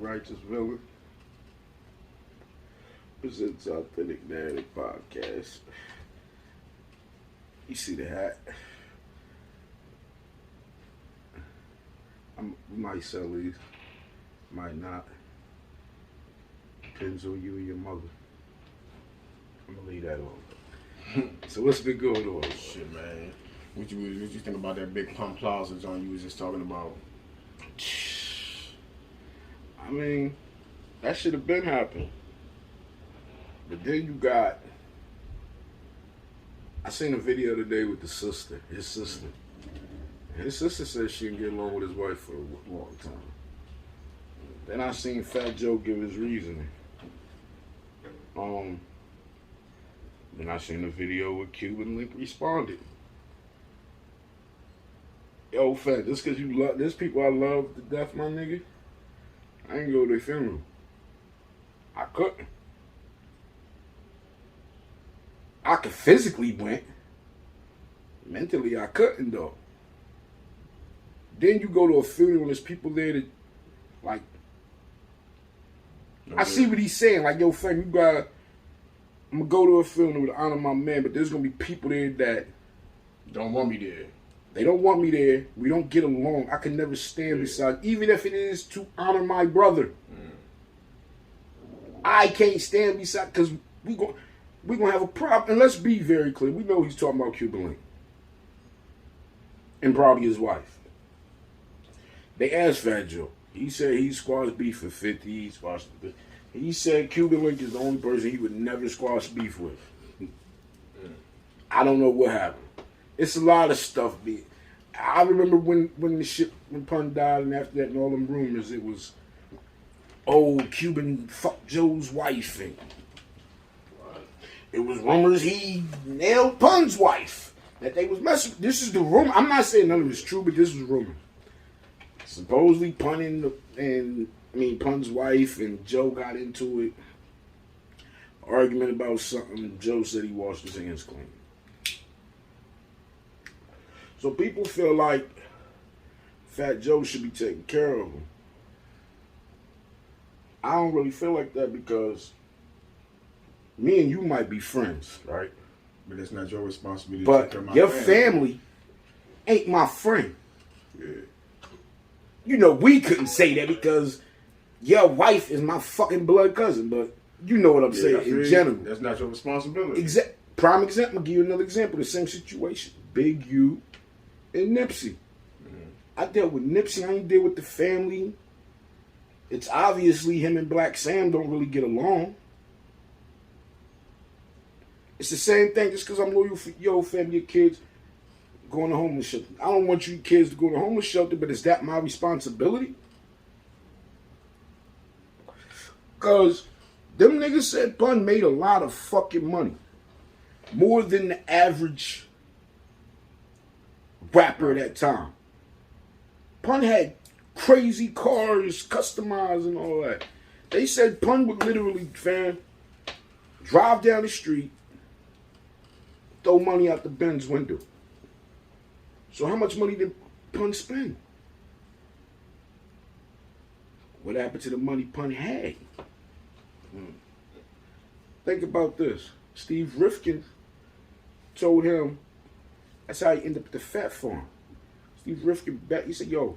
Righteous Villain presents Authentic Narrative Podcast. You see the hat? We might sell these, might not. Depends on you and your mother. I'm gonna leave that on. So what's been going on? Shit, man. What you think about that big Pump Plaza joint you was just talking about? I mean, that should have been happening. But then you got, I seen a video today with his sister. His sister said she didn't get along with his wife for a long time. Then I seen Fat Joe give his reasoning. Then I seen a video where Cuban Link responded. Yo, Fat, just cause you love, there's people I love to death, my nigga. I ain't go to their funeral. I couldn't. I could physically went. Mentally, I couldn't though. Then you go to a funeral and there's people there that, like, I see what he's saying. Like, yo, fam, you got, I'm gonna go to a funeral to honor my man, but there's gonna be people there that don't want me there. They don't want me there. We don't get along. I can never stand beside, even if it is to honor my brother. I can't stand beside, because we gonna have a problem. And let's be very clear. We know he's talking about Cuban Link and probably his wife. They asked Fat Joe. He said he squashed beef for 50. He said Cuban Link is the only person he would never squash beef with. I don't know what happened. It's a lot of stuff. I remember when Pun died, and after that, and all them rumors, it was, oh, Cuban fucked Joe's wife, and it was rumors he nailed Pun's wife, that they was messing. This is the rumor. I'm not saying none of it's true, but this was rumor. Supposedly Pun's wife and Joe got into it. Argument about something. Joe said he washed his hands clean. So people feel like Fat Joe should be taking care of him. I don't really feel like that, because me and you might be friends, right? But it's not your responsibility to take care of my your family ain't my friend. Yeah. You know, we couldn't say that because your wife is my fucking blood cousin, but you know what I'm saying in general. That's not your responsibility. Prime example, I'll give you another example, the same situation. Big U and Nipsey. I dealt with Nipsey, I ain't deal with the family. It's obviously him and Black Sam don't really get along. It's the same thing, just because I'm loyal for your family, your kids going to homeless shelter. I don't want you kids to go to homeless shelter, but is that my responsibility? Because them niggas said Pun made a lot of fucking money. More than the average rapper at that time. Pun had crazy cars, customized and all that. They said Pun would literally, drive down the street, throw money out the Benz window. So how much money did Pun spend? What happened to the money Pun had? Think about this. Steve Rifkin told him, that's how he ended up at the Fat Farm. Steve Rifkin bet, he said, yo,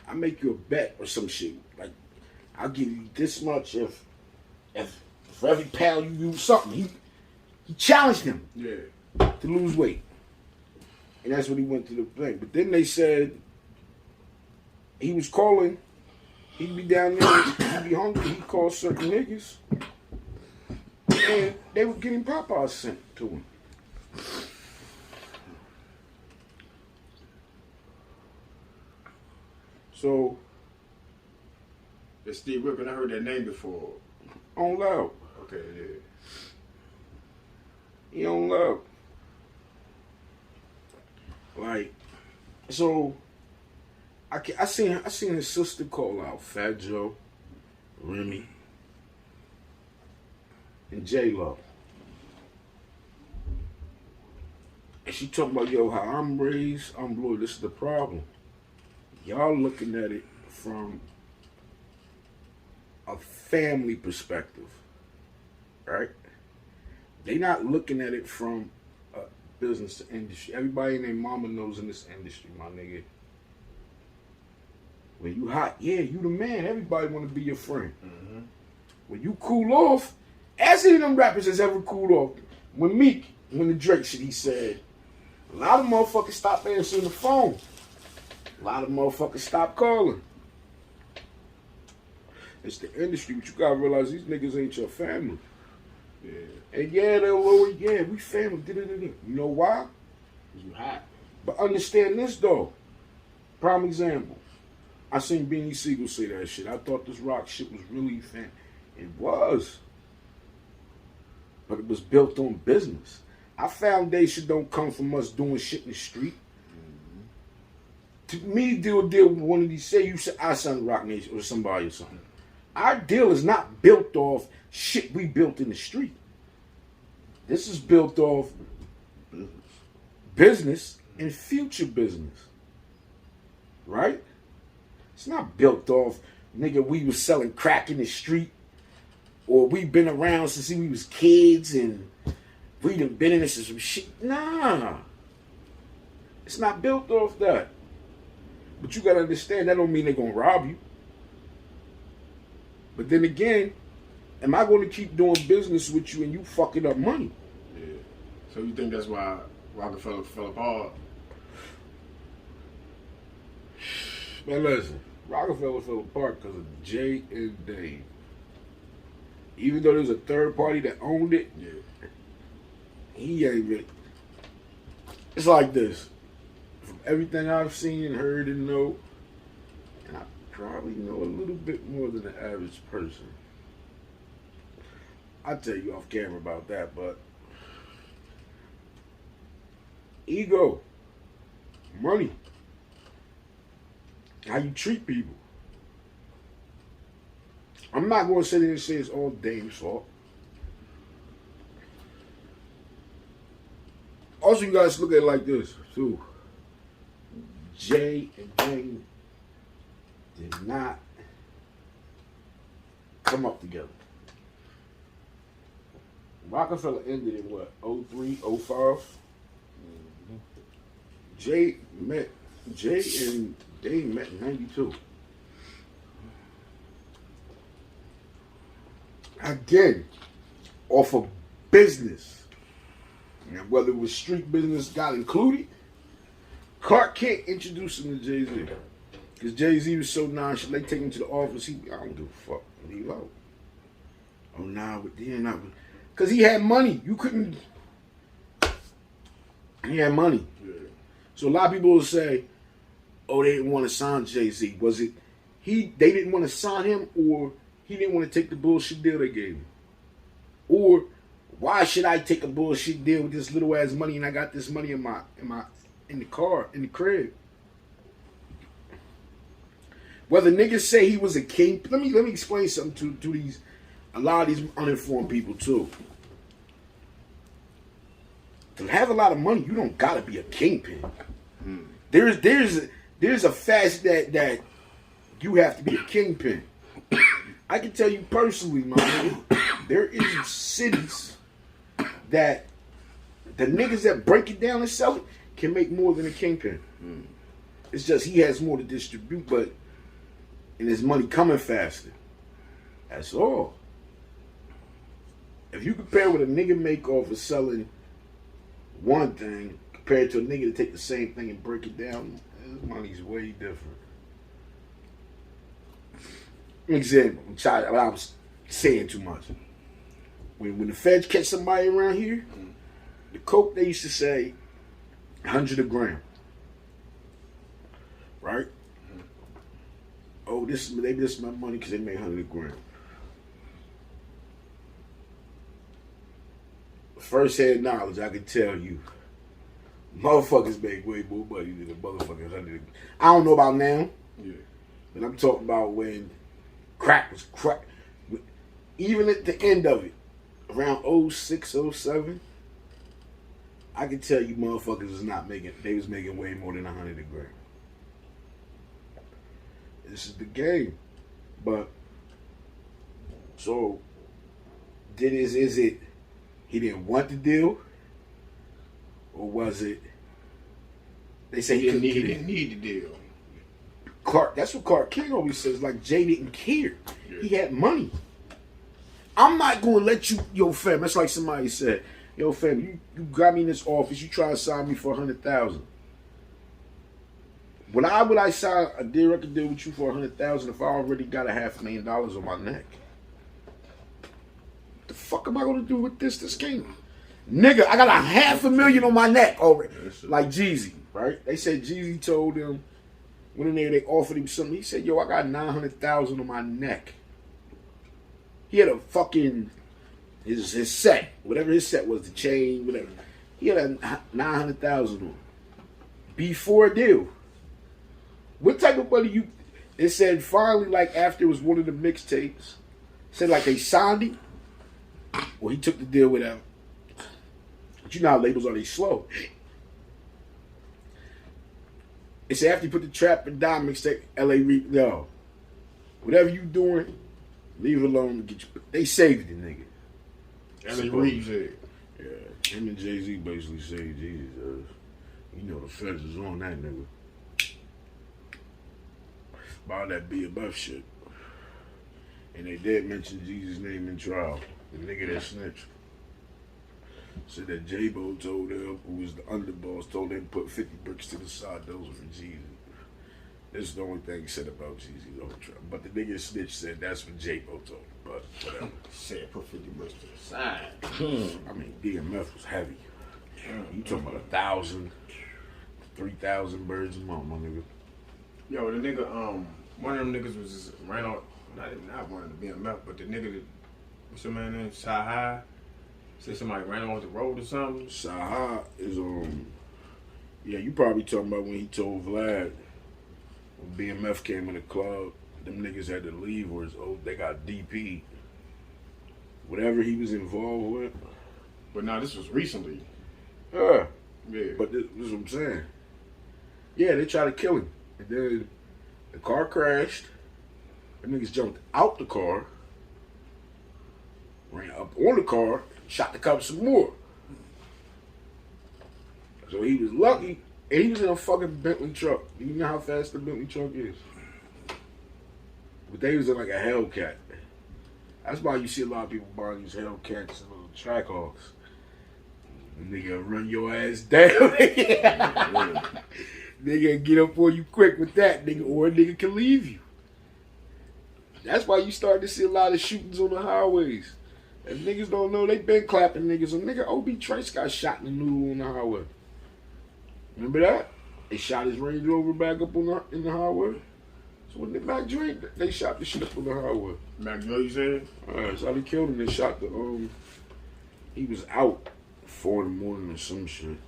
I'll make you a bet or some shit. Like, I'll give you this much if for every pound you lose something. He challenged him to lose weight. And that's when he went to the thing. But then they said he was calling, he'd be down there, he'd be hungry, he'd call certain niggas. And they were getting Popeyes sent to him. So, it's Steve Rifkin, I heard that name before. On Loud. Okay, yeah. He on Loud. Like, so I seen his sister call out Fat Joe, Remy, and J-Lo. And she talking about, yo, how I'm raised, I'm loyal. This is the problem. Y'all looking at it from a family perspective, right? They not looking at it from a business to industry. Everybody and their mama knows in this industry, my nigga. When you hot, yeah, you the man. Everybody want to be your friend. Mm-hmm. When you cool off, as any of them rappers has ever cooled off. When the Drake shit, he said, a lot of motherfuckers stopped answering the phone. A lot of motherfuckers stopped calling. It's the industry, but you gotta realize these niggas ain't your family. Yeah. And yeah, we family. You know why? Cause you hot. But understand this though. Prime example. I seen Beanie Siegel say that shit. I thought this rock shit was really fan. It was. But it was built on business. Our foundation don't come from us doing shit in the street. Mm-hmm. To me, deal with one of these. Say you say I signed Rock Nation or somebody or something. Our deal is not built off shit we built in the street. This is built off business and future business. Right? It's not built off, nigga, we was selling crack in the street, or we been around since we was kids and we done been in this and some shit. Nah. It's not built off that. But you gotta understand, that don't mean they gonna rob you. But then again, am I gonna keep doing business with you and you fucking up money? Yeah. So you think that's why Rockefeller fell apart? Man, listen. Rockefeller fell apart because of Jay and Dave. Even though there's a third party that owned it, yeah, he ain't really. It's like this. From everything I've seen and heard and know, and I probably know a little bit more than the average person. I'll tell you off camera about that, but ego, money, how you treat people. I'm not going to sit here and say it's all Dame's fault. Also, you guys look at it like this, too. Jay and Dame did not come up together. Rockefeller ended in what, 03, 05? Mm-hmm. Jay and Dame met in 92. Again, off of business. And whether it was street business got included, Clark Kent introduced him to Jay-Z. Because Jay-Z was so nonchalant, they take him to the office, I don't give a fuck, leave out. Oh, nah, but then not. Because he had money. You couldn't. He had money. yeah. So a lot of people will say, oh, they didn't want to sign Jay-Z. Was it they didn't want to sign him, or he didn't want to take the bullshit deal they gave him? Or why should I take a bullshit deal with this little ass money and I got this money in the car, in the crib? Whether niggas say he was a king, let me explain something to a lot of these uninformed people too. To have a lot of money, you don't gotta be a kingpin. There's a fact that you have to be a kingpin. I can tell you personally, my nigga, there is cities that the niggas that break it down and sell it can make more than a kingpin. It's just he has more to distribute, and his money coming faster. That's all. If you compare what a nigga make off of selling one thing compared to a nigga to take the same thing and break it down, his money's way different. Example, I was saying too much. When the feds catch somebody around here, the coke they used to say 100 a gram, right? Oh, this is my money because they made 100 a gram. First hand knowledge, I can tell you, motherfuckers make way more money than a motherfucking 100. I don't know about now, but I'm talking about when crack was crack. Even at the end of it, around 06, 07, I can tell you motherfuckers was not making, they was making way more than 100 a gram. This is the game. But So, is it he didn't want the deal? Or was it they say He didn't need the deal. Clark, that's what Clark King always says, like Jay didn't care. Yeah. He had money. I'm not gonna let you, yo fam, that's like somebody said, yo fam, you got me in this office, you try to sign me for $100,000. Would I sign a deal record deal with you for $100,000 if I already got $500,000 on my neck? What the fuck am I gonna do with this game? Nigga, I got $500,000 on my neck already. Like Jeezy, right? They said Jeezy told him when they offered him something. He said, "Yo, I got $900,000 on my neck." He had a fucking his set, whatever his set was, the chain, whatever. He had a $900,000 on before a deal. What type of money you? It said finally, like after it was one of the mixtapes, said like they signed him. Well, he took the deal without. But you know how labels are, they slow. It said after you put the Trap and Die mixtape, LA Reap, no. Whatever you doing, leave it alone. They saved the nigga. LA Reap said. Yeah, him and Jay-Z basically saved Jesus. You know the feds is on that nigga. About that BMF shit. And they did mention Jesus' name in trial. The nigga that snitched. Said that J-Bo told him, who was the underboss, told him to put 50 bricks to the side. Those were for Jeezy. This is the only thing he said about Jeezy. But the nigga snitch said that's what J-Bo told him. But whatever. Said put 50 bricks to the side. I mean, BMF was heavy. You talking about 1,000, 3,000 birds a month, my nigga. Yo, the nigga, one of them niggas was just ran out, not one of the BMF, but the nigga that, what's your man name? Sahai? Say somebody ran off the road or something? Sahai is yeah, you probably talking about when he told Vlad when BMF came in the club, them niggas had to leave or they got DP. Whatever he was involved with. But now this was recently. Yeah. Yeah. But this is what I'm saying. Yeah, they tried to kill him. And then the car crashed. The niggas jumped out the car, ran up on the car, shot the cops some more. So he was lucky, and he was in a fucking Bentley truck. You know how fast the Bentley truck is? But they was in like a Hellcat. That's why you see a lot of people buying these Hellcats and little Trackhawks. Nigga run your ass down. Nigga get up on you quick with that, nigga, or a nigga can leave you. That's why you start to see a lot of shootings on the highways. And niggas don't know, they been clapping niggas. A nigga O.B. Trace got shot in the noodle on the highway. Remember that? They shot his Range Rover back up on in the highway. So when they Mac Dre, they shot the shit up on the highway. Mac Dre, you said? Alright, so they killed him. They shot the, he was out 4 in the morning or some shit.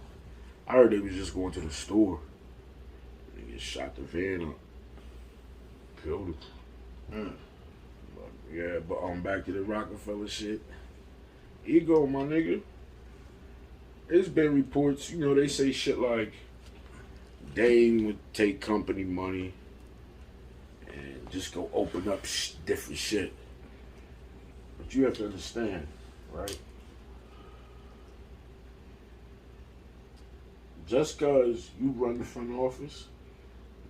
I heard they was just going to the store. They shot the van up. Killed him. But, yeah, but back to the Rockefeller shit. Ego, my nigga. There's been reports, you know, they say shit like Dame would take company money and just go open up different shit. But you have to understand, right? Just because you run the front office,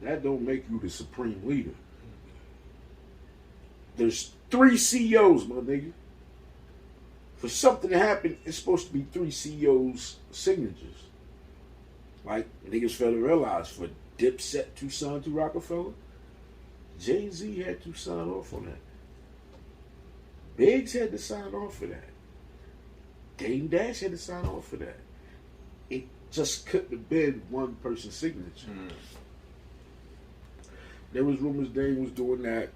that don't make you the supreme leader. There's 3 CEOs, my nigga. For something to happen, it's supposed to be 3 CEOs' signatures. Like niggas fail to realize, for Dipset to sign to Rockefeller, Jay-Z had to sign off on that. Biggs had to sign off for that. Dame Dash had to sign off for that. It just couldn't have been one person's signature. There was rumors Dame was doing that.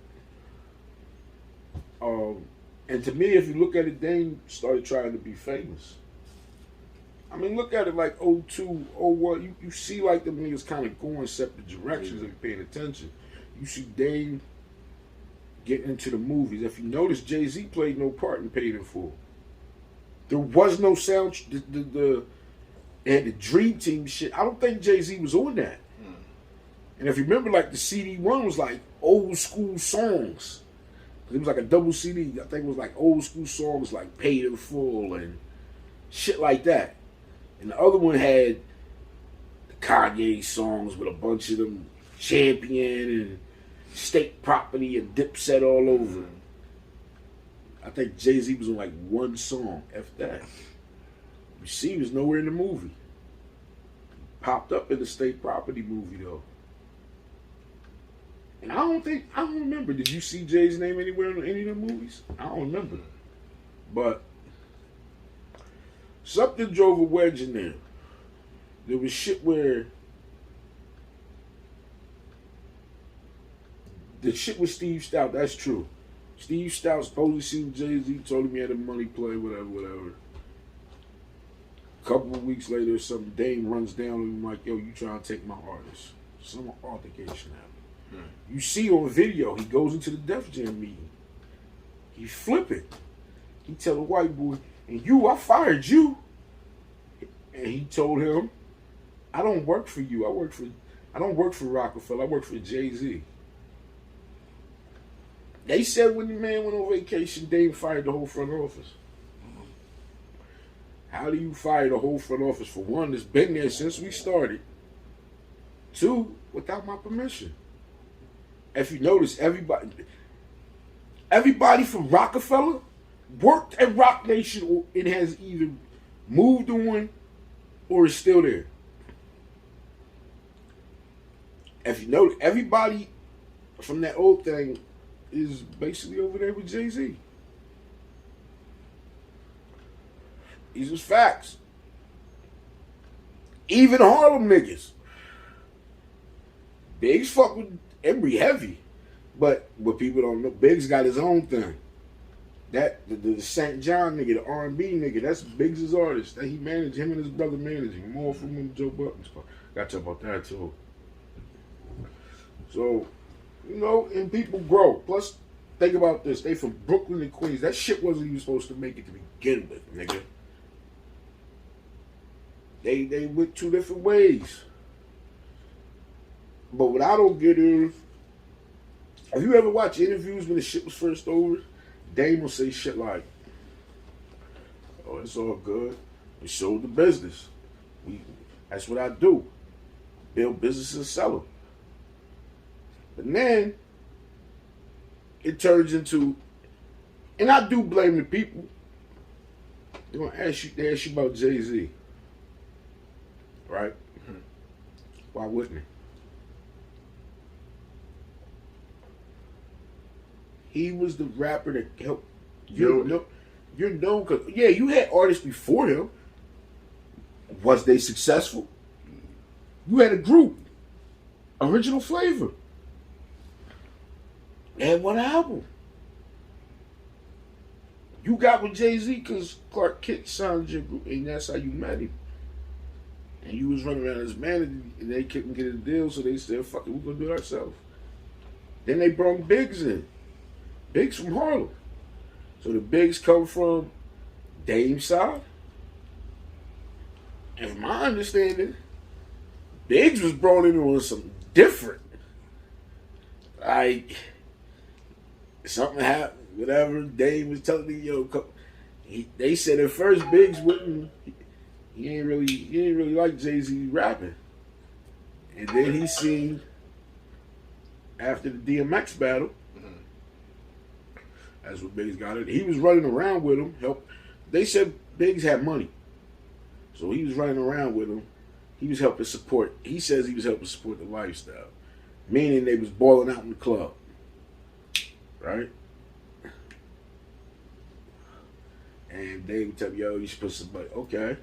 And to me, if you look at it, Dame started trying to be famous. I mean, look at it like 02, 01. You see like them niggas kind of going separate directions and paying attention. You see Dame getting into the movies. If you notice, Jay-Z played no part in Paid in Full. There was no sound. They had the Dream Team shit. I don't think Jay-Z was on that. And if you remember, like the CD1 was like old school songs. It was like a double CD. I think it was like old school songs like Paid in Full and shit like that. And the other one had the Kanye songs with a bunch of them, Champion and State Property and Dipset all over. I think Jay-Z was on like one song, F that. You see, he was nowhere in the movie. Popped up in the State Property movie though. And I don't remember. Did you see Jay's name anywhere in any of the movies? I don't remember. But something drove a wedge in there. There was shit where the shit with Steve Stout, that's true. Steve Stout supposedly seen Jay-Z, told him he had a money play, whatever. A couple of weeks later, some dame runs down on him like, yo, you trying to take my artist. Some altercation happened. You see on video, he goes into the Def Jam meeting. He's flipping. He tell the white boy, and you, I fired you. And he told him, I don't work for you. I don't work for Rockefeller. I work for Jay-Z. They said when the man went on vacation, Dame fired the whole front office. How do you fire the whole front office? For one, it's been there since we started. Two, without my permission. If you notice, everybody from Rockefeller worked at Rock Nation and has either moved on or is still there. If you notice, everybody from that old thing is basically over there with Jay-Z. These are facts. Even Harlem niggas. Biggs fuck with Embry heavy. But what people don't know, Biggs got his own thing. That the St. John nigga, the R&B nigga, that's Biggs' artist. That he managed, him and his brother managing. More from him, Joe Button's part. Got to talk about that too. So, you know, and people grow. Plus, think about this. They from Brooklyn and Queens. That shit wasn't even supposed to make it to begin with, nigga. They went two different ways. But what I don't get is, have you ever watched interviews when the shit was first over? Dame will say shit like, oh, it's all good. We sold the business. That's what I do. Build businesses and sell them. But then, it turns into, and I do blame the people. They're going to ask you about Jay-Z. Right? Mm-hmm. Why wouldn't he? He was the rapper that helped. You're known because, yeah, you had artists before him. Was they successful? You had a group. Original Flavor. They had one album. You got with Jay-Z because Clark Kent signed your group, and that's how you met him. And you was running around as manager, and they couldn't get a deal, so they said, fuck it, we're going to do it ourselves. Then they brought Biggs in. Biggs from Harlem. So the Biggs come from Dame's side. And from my understanding, Biggs was brought in on something different. Like, something happened, whatever. Dame was telling me, yo, they said at first Biggs wouldn't, he ain't really like Jay-Z rapping. And then he seen, after the DMX battle, that's what Biggs got it. He was running around with him. They said Biggs had money. So he was running around with him. He was helping support. He says he was helping support the lifestyle. Meaning they was balling out in the club. Right? And they would tell me, yo, you should put some money. Okay.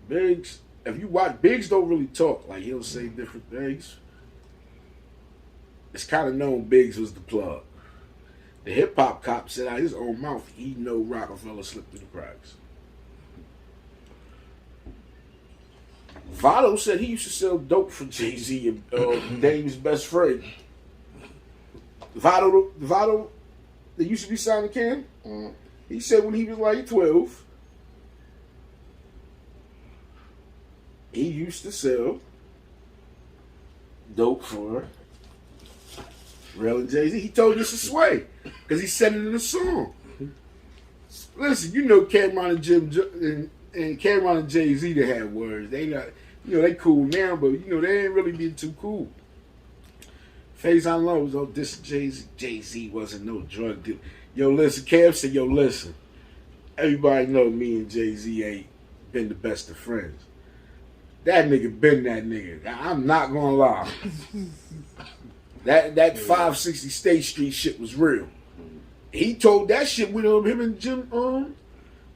Biggs, if you watch, Biggs don't really talk. Like, he'll say different things. It's kind of known Biggs was the plug. The hip-hop cop said out his own mouth, he know Rockefeller slipped through the cracks. Votto said he used to sell dope for Jay-Z and Dame's best friend. Votto, that used to be signed to Ken, he said when he was like 12, he used to sell dope for Real and Jay-Z. He told this to Sway because he said it in the song. Listen, you know Cameron and and Cameron and Jay-Z they had words. They not, they cool now, but they ain't really been too cool. Phase I Love was this Jay-Z. Jay-Z wasn't no drug dealer. Yo, listen, Cam said, yo, listen. Everybody know me and Jay-Z ain't been the best of friends. That nigga been that nigga. I'm not gonna lie. That 560 State Street shit was real. He told that shit with him and Jim.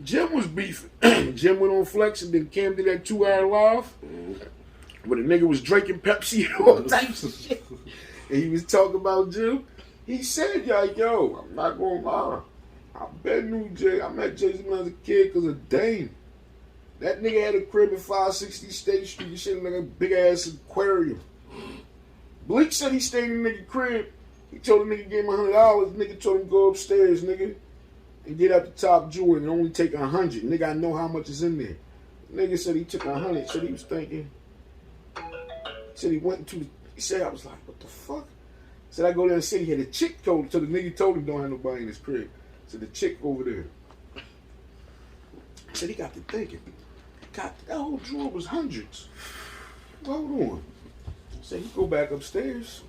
Jim was beefing. Jim went on Flex and then Cam did that 2-hour live where the nigga was drinking Pepsi and all types of shit. And he was talking about Jim. He said, yo, I'm not gonna lie. I knew Jay. I met Jay-Z when I was a kid because of Dame. That nigga had a crib at 560 State Street. This shit like a big ass aquarium. Bleak said he stayed in the nigga crib. He told the nigga gave him $100. The nigga told him go upstairs, nigga, and get out the top drawer and only take 100. Nigga, I know how much is in there. The nigga said he took 100. Said he was thinking. Said he went into. He said I was like, what the fuck? Said I go there and said he had a chick told. So the nigga told him don't have nobody in his crib. So the chick over there. Said he got to thinking. That whole drawer was hundreds. Hold on. So he go back upstairs.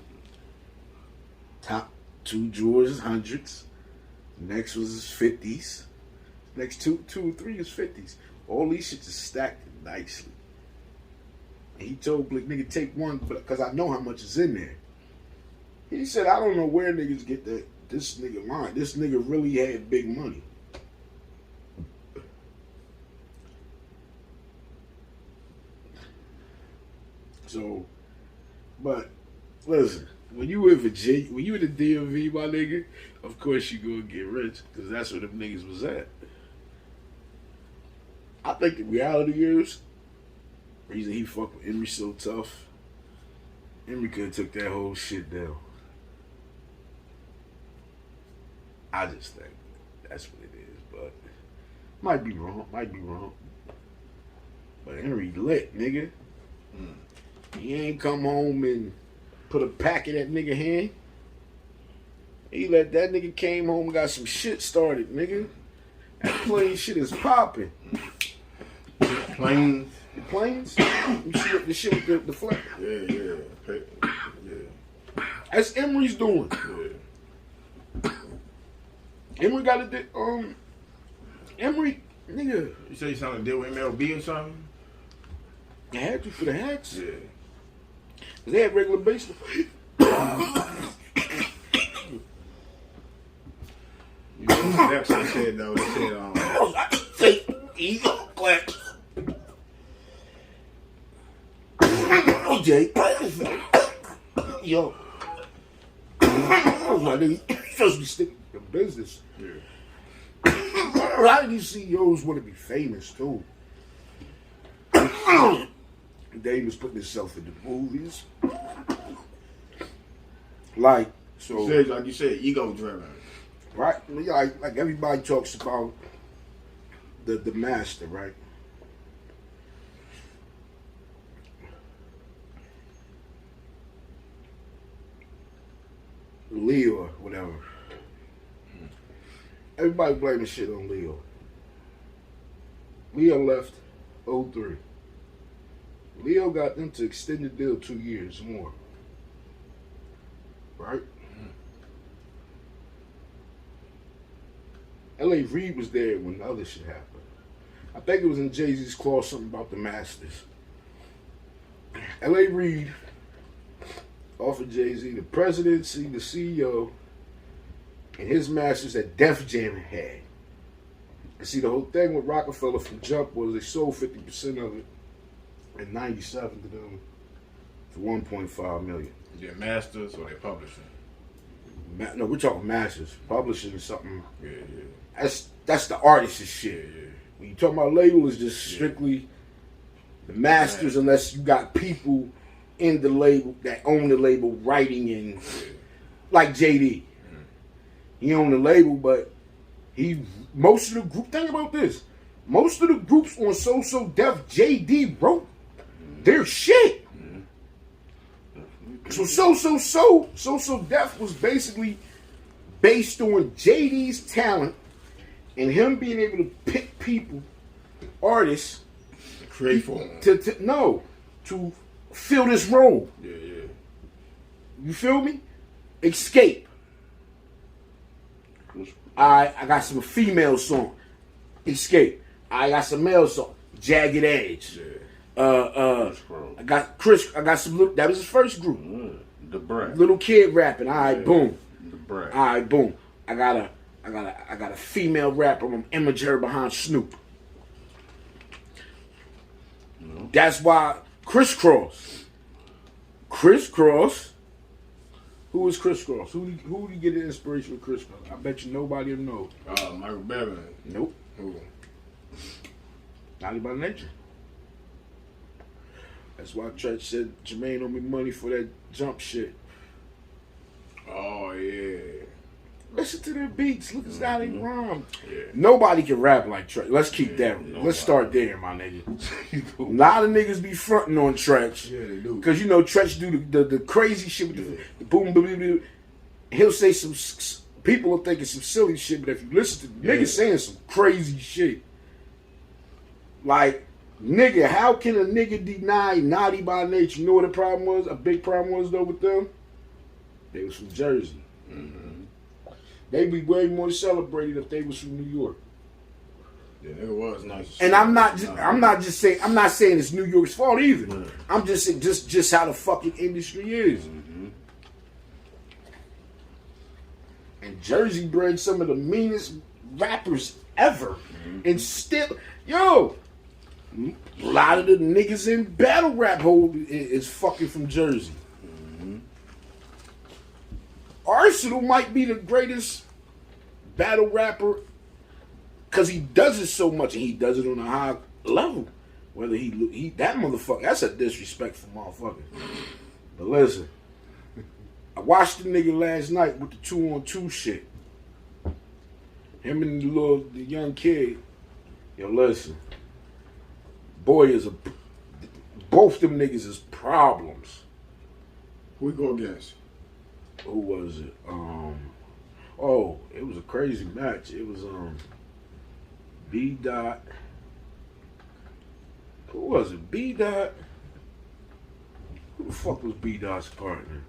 Top 2 drawers is hundreds. Next was his 50s. Next two or three is 50s. All these shits is stacked nicely. And he told Blick, nigga, take one because I know how much is in there. He said, I don't know where niggas get this nigga line. This nigga really had big money. So, but listen, when you in Virginia, when you in the DMV, my nigga, of course you gonna get rich because that's where them niggas was at. I think the reality is, the reason he fucked with Emery so tough, Emery could have took that whole shit down. I just think that's what it is, but might be wrong. But Henry lit, nigga. He ain't come home and put a pack in that nigga hand. He let that nigga came home and got some shit started, nigga. That plane shit is popping. Planes. The planes? You see the shit with the flag? Yeah. That's Emery's doing. Yeah. Emery got to Emery, nigga. You say you trying to deal with MLB or something? You had to for the hats. Yeah. Cause they had regular baseball. You know what Next I said though? They said Eagle clap. Jay. Yo. My nigga, you supposed to be sticking to business. Yeah. A lot of these CEOs want to be famous too. Dame was putting himself in the movies. Like you said, ego driven. Right? Like everybody talks about the master, right? Leo or whatever. Everybody blaming shit on Leo. Leo left 03. Leo got them to extend the deal 2 years more. Right? L.A. Reid was there when the other shit happened. I think it was in Jay-Z's clause something about the Masters. L.A. Reid offered Jay-Z the presidency, the CEO, and his Masters that Def Jam had. And see, the whole thing with Rockefeller from Jump was they sold 50% of it in 97 to them for $1.5 million. Is it Masters or they publishing? No, we're talking Masters. Publishing is something. Yeah. That's the artist's shit. Yeah. When you talk about label, it's just strictly the Masters, unless you got people in the label that own the label writing in, like JD. He owned the label, but most of the group. Think about this. Most of the groups on So Def, JD wrote their shit. So Def was basically based on JD's talent and him being able to pick people, artists, Create for him. to fill this role. Yeah. You feel me? Escape. I got some female song. Escape. I got some male song. Jagged Edge. Yeah. I got Chris. I got some little. That was his first group. The Brat. Little kid rapping. All right, Yeah. boom. The Brat. All right, boom. I got a female rapper. I'm image her behind Snoop. No. That's why Crisscross. Who was Crisscross? Who did you get the inspiration with Crisscross? I bet you nobody will know. Michael Bevan. Nope. Who? Not by nature. That's why Church said Jermaine owe me money for that jump shit. Oh yeah. Listen to their beats. Look at how they rhyme. Yeah. Nobody can rap like Tretch. Let's keep that. nobody. Let's start there, my nigga. A lot of niggas be fronting on Tretch. Yeah, they do. Because, you know, Tretch do the crazy shit with the boom, boom, boom, boom. He'll say some, people will think it's some silly shit, but if you listen to niggas saying some crazy shit. Like, nigga, how can a nigga deny Naughty by Nature? You know what the problem was? A big problem was, though, with them? They was from Jersey. Mm-hmm. They'd be way more celebrated if they was from New York. Yeah, nigga was nice. And I'm not saying it's New York's fault either. Right. I'm just saying just how the fucking industry is. Mm-hmm. And Jersey bred some of the meanest rappers ever. Mm-hmm. And still, a lot of the niggas in battle rap is fucking from Jersey. Mm-hmm. Arsenal might be the greatest battle rapper because he does it so much and he does it on a high level. Whether he that motherfucker, that's a disrespectful motherfucker. But listen, I watched the nigga last night with the 2-on-2 shit. Him and the young kid. Yo, listen, both them niggas is problems. Who we go against? Who was it? It was a crazy match. It was B Dot. Who was it? B Dot. Who the fuck was B Dot's partner?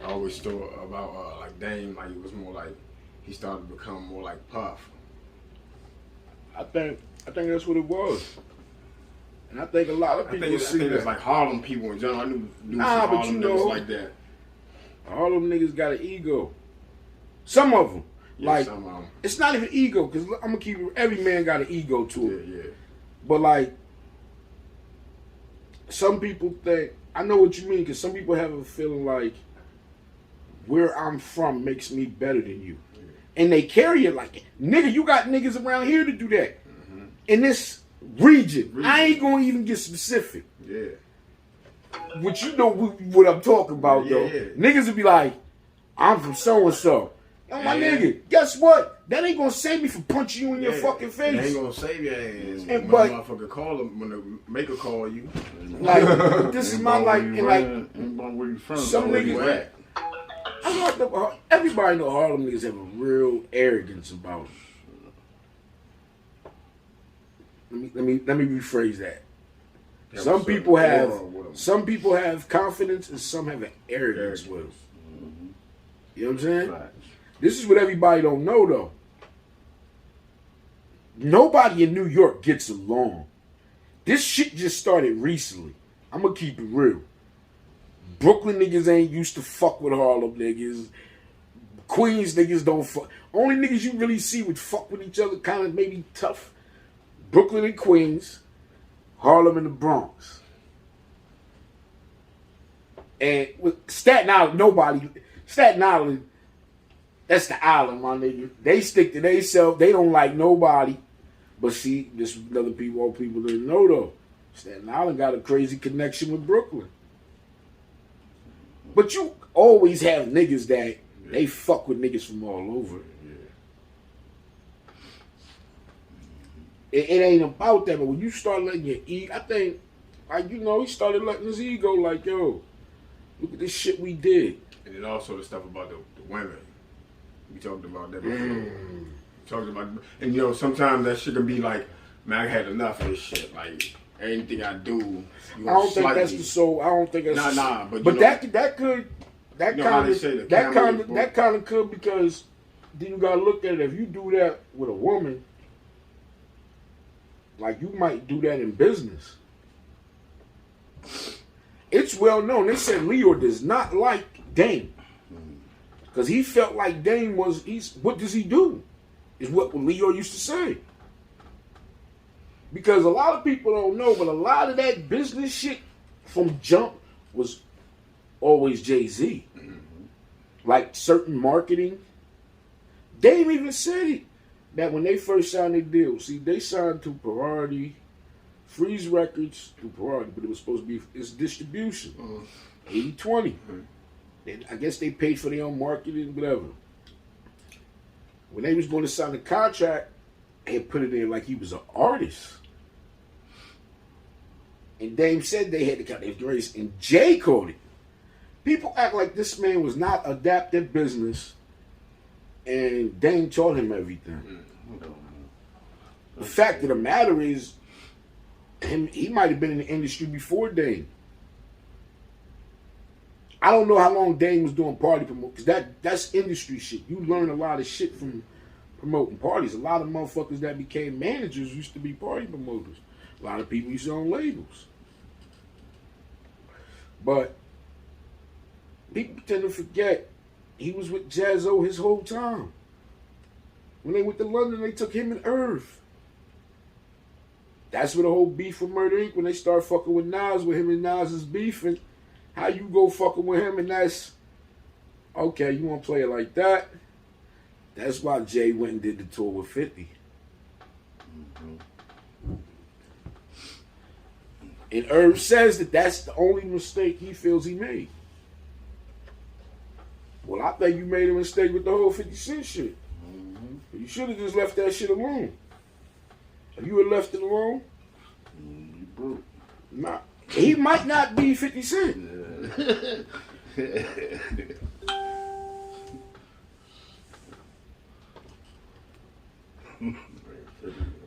I always thought about like Dame, like it was more like he started to become more like Puff. I think that's what it was. And I think a lot of I people think see that. it's like Harlem people in general. I knew Nah, some but Harlem you know- niggas like that. All them niggas got an ego. Some of them. Yeah, Like, somehow. it's not even ego, because I'm going to keep it, every man got an ego to Yeah, it. yeah. But like, some people think, I know what you mean, because some people have a feeling like where I'm from makes me better than you. Yeah. And they carry it like, nigga, you got niggas around here to do that. In this region. I ain't going to even get specific. Yeah. But you know what I'm talking about, though. Yeah. Niggas would be like, I'm from so-and-so. Yo, my Yeah. nigga, guess what? That ain't going to save me from punching you in your Yeah. fucking face. They ain't gonna save your ass. And When but- the motherfucker call them, when the maker call you. Like, this is my, like, and like, Ain't where you from. some Where niggas- you at? I like everybody know Harlem niggas have a real arrogance about them. Let me rephrase that. Yeah, Some what's up? people have Aura with 'em. some people have confidence and some have an arrogance with them. You know what I'm saying? Facts. This is what everybody don't know though. Nobody in New York gets along. This shit just started recently. I'm gonna keep it real. Brooklyn niggas ain't used to fuck with Harlem niggas. Queens niggas don't fuck. Only niggas you really see would fuck with each other, kind of maybe tough. Brooklyn and Queens, Harlem and the Bronx. And with Staten Island, Staten Island, that's the island, my nigga. They stick to themselves. They don't like nobody. But see, this is other people, all people didn't know though. Staten Island got a crazy connection with Brooklyn. But you always have niggas that they fuck with niggas from all over. it ain't about that. But when you start letting your ego, I think, like, you know, he started letting his ego, like, yo, look at this shit we did. And then also the stuff about the women. We talked about that before. Talked about, and you know, sometimes that shit can be like, man, I had enough of this shit. Like, anything I do, I don't think that's the soul. I don't think that's but you know, that could that kind of could, because then you gotta look at it. If you do that with a woman, like, you might do that in business. It's well known. They said Leo does not like Dame because he felt like Dame was. What does he do? Is what Leo used to say. Because a lot of people don't know, but a lot of that business shit from jump was always Jay-Z. Like certain marketing. Dame even said it, that when they first signed their deal, see, they signed to Priority, Freeze Records to Priority, but it was supposed to be its distribution. 80-20. I guess they paid for their own marketing, whatever. When they was going to sign the contract, they had put it in like he was an artist. And Dame said they had to cut their grace, and Jay called it. People act like this man was not adept at business, and Dame taught him everything. The fact of the matter is, he might have been in the industry before Dame. I don't know how long Dame was doing party promotion, because that's industry shit. You learn a lot of shit from promoting parties. A lot of motherfuckers that became managers used to be party promoters. A lot of people used to own labels. But people tend to forget he was with Jazzo his whole time. When they went to London, they took him and Irv. That's where the whole beef with Murder Inc. When they start fucking with Nas, with him and Nas is beefing. How you go fucking with him and that's okay? You want to play it like that? That's why Jay went and did the tour with 50. And Irv says that that's the only mistake he feels he made. Well, I think you made a mistake with the whole 50 Cent shit. You should have just left that shit alone. If you had left it alone, You broke. nah, he might not be 50 Cent.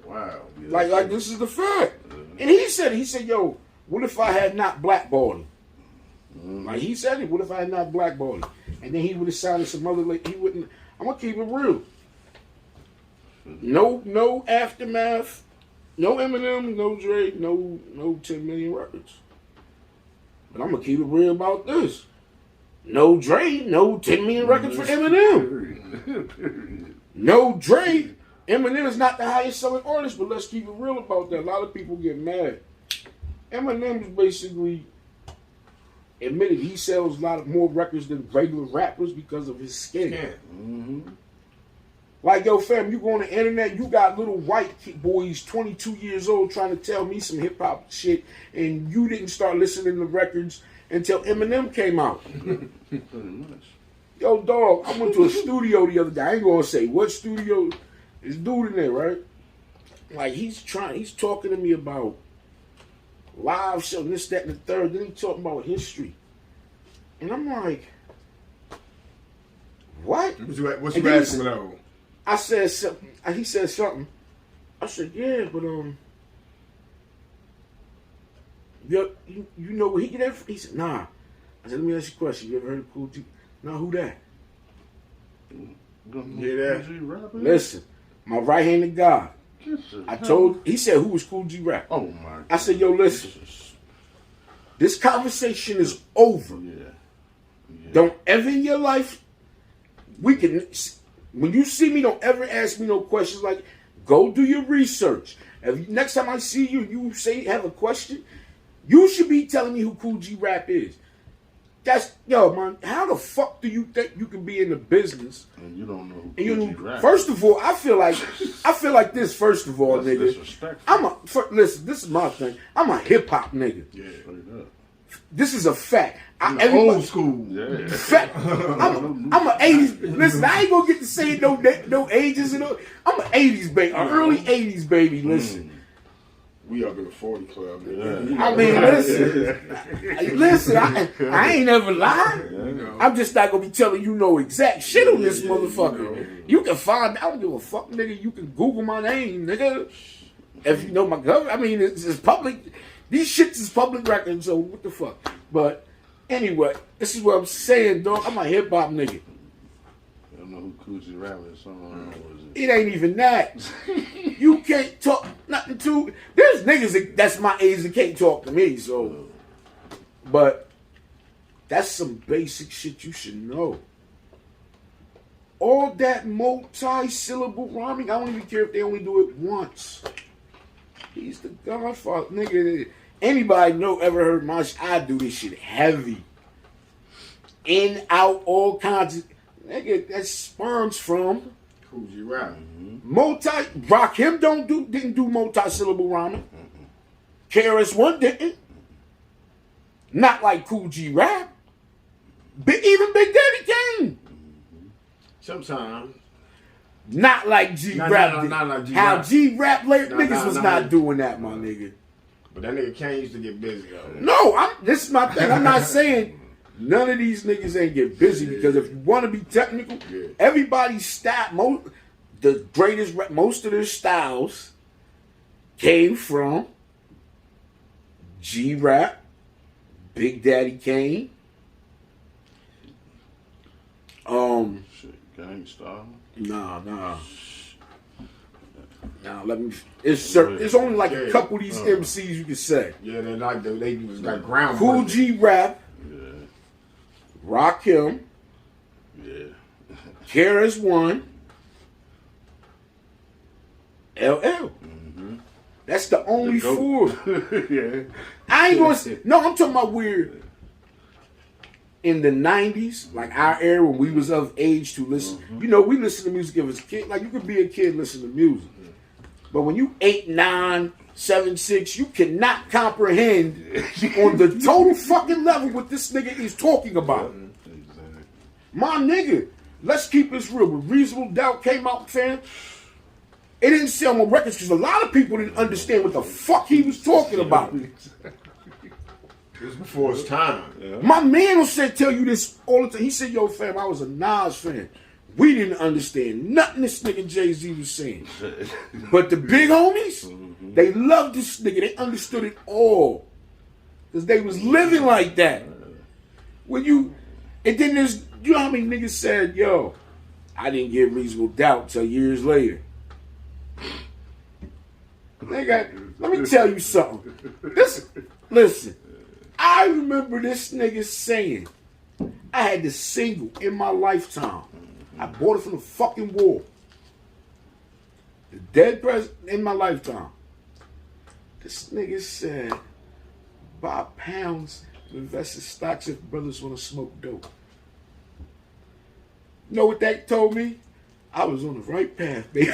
Wow. Yeah. Like this is the fact. And he said, yo, what if I had not blackballed him? Like he said it, what if I had not blackballed him? And then he would have signed some other, like, he wouldn't, I'm gonna keep it real. No aftermath, no Eminem, no Dre, no 10 million records. But I'm gonna keep it real about this. No Dre, no 10 million records for Eminem. No Dre. Eminem is not the highest selling artist, but let's keep it real about that. A lot of people get mad. Eminem is basically admitted he sells a lot more records than regular rappers because of his skin. Like, yo, fam, you go on the internet, you got little white boys, 22 years old, trying to tell me some hip hop shit, and you didn't start listening to records until Eminem came out. Yo, dog, I went to a studio the other day. I ain't gonna say what studio. This dude in there, right? Like, he's talking to me about live show, this, that, and the third. Then he's talking about history. And I'm like, what? What's you asking though? I said something. He said something. I said, yeah, but you know where he get that from? He said, nah. I said, let me ask you a question. You ever heard of Cool G? Nah, who that? Hear that? Listen, my right-handed guy. He said, who was Cool G Rap? Oh my God. I said, yo, listen. This conversation is over. Yeah. Don't ever in your life, when you see me, don't ever ask me no questions. Like, go do your research. Next time I see you, you have a question, you should be telling me who Cool G Rap is. Yo, man, how the fuck do you think you can be in the business? And you don't know who Cool G Rap is. First of all, I feel like this, first of all, That's nigga. disrespectful. Listen, this is my thing. I'm a hip hop nigga. Yeah, straight up. This is a fact. Old school. Yeah. Fact. I'm an 80s. Listen, I ain't gonna get to say no ages and no. I'm an 80s baby, an early 80s baby. Listen. We up in the 40 club. Yeah. I mean, listen. I ain't never lied. I'm just not gonna be telling you no exact shit on this motherfucker. You can find. I don't give a fuck, nigga. You can Google my name, nigga. If you know my government, I mean, it's public. These shits is public record. So what the fuck? But anyway, this is what I'm saying, dog. I'm a hip hop nigga. I don't know who Coogee Rap is. It ain't even that. You can't talk nothing to. There's niggas that's my age that can't talk to me. So, but that's some basic shit you should know. All that multi-syllable rhyming, I don't even care if they only do it once. He's the godfather, nigga. Anybody ever heard my shit? I do this shit heavy, in, out, all kinds of nigga. That spawns from Coogee Rap. Rakim didn't do multi-syllable rhyming. KRS-One didn't. Not like Coogee Rap. Even Big Daddy Kane. Sometimes. Not like G-Rap. Not like G-Rap. How G-Rap niggas was not doing that, my nigga. But that nigga Kane used to get busy, though. No, this is my thing. I'm not saying none of these niggas ain't get busy because if you want to be technical, everybody's style, the greatest, most of their styles came from G-Rap, Big Daddy Kane, Shit, Gangstar. Nah, let me. It's only like a couple of these MCs you can say. Yeah, they was like ground. Coogee Rap, Rakim, KRS-One, LL. That's the only four. I ain't gonna say. No, I'm talking about weird. In the 90s, like our era when we was of age to listen, we listen to music as a kid. Like you could be a kid and listen to music. But when you 8, 9, 7, 6, you cannot comprehend on the total fucking level what this nigga is talking about. My nigga, let's keep this real. When Reasonable Doubt came out, fam, it didn't sell on records because a lot of people didn't understand what the fuck he was talking about. It was before his time. My man will tell you this all the time. He said, yo, fam, I was a Nas fan. We didn't understand nothing this nigga Jay-Z was saying. But the big homies, they loved this nigga. They understood it all. Because they was living like that. And then there's, you know how many niggas said, yo, I didn't get Reasonable Doubt till years later. Nigga, let me tell you something. Listen, I remember this nigga saying, I had this single in my lifetime. I bought it from the fucking wall. The dead president in my lifetime. This nigga said, buy pounds to invest in stocks if brothers want to smoke dope. You know what that told me? I was on the right path, baby.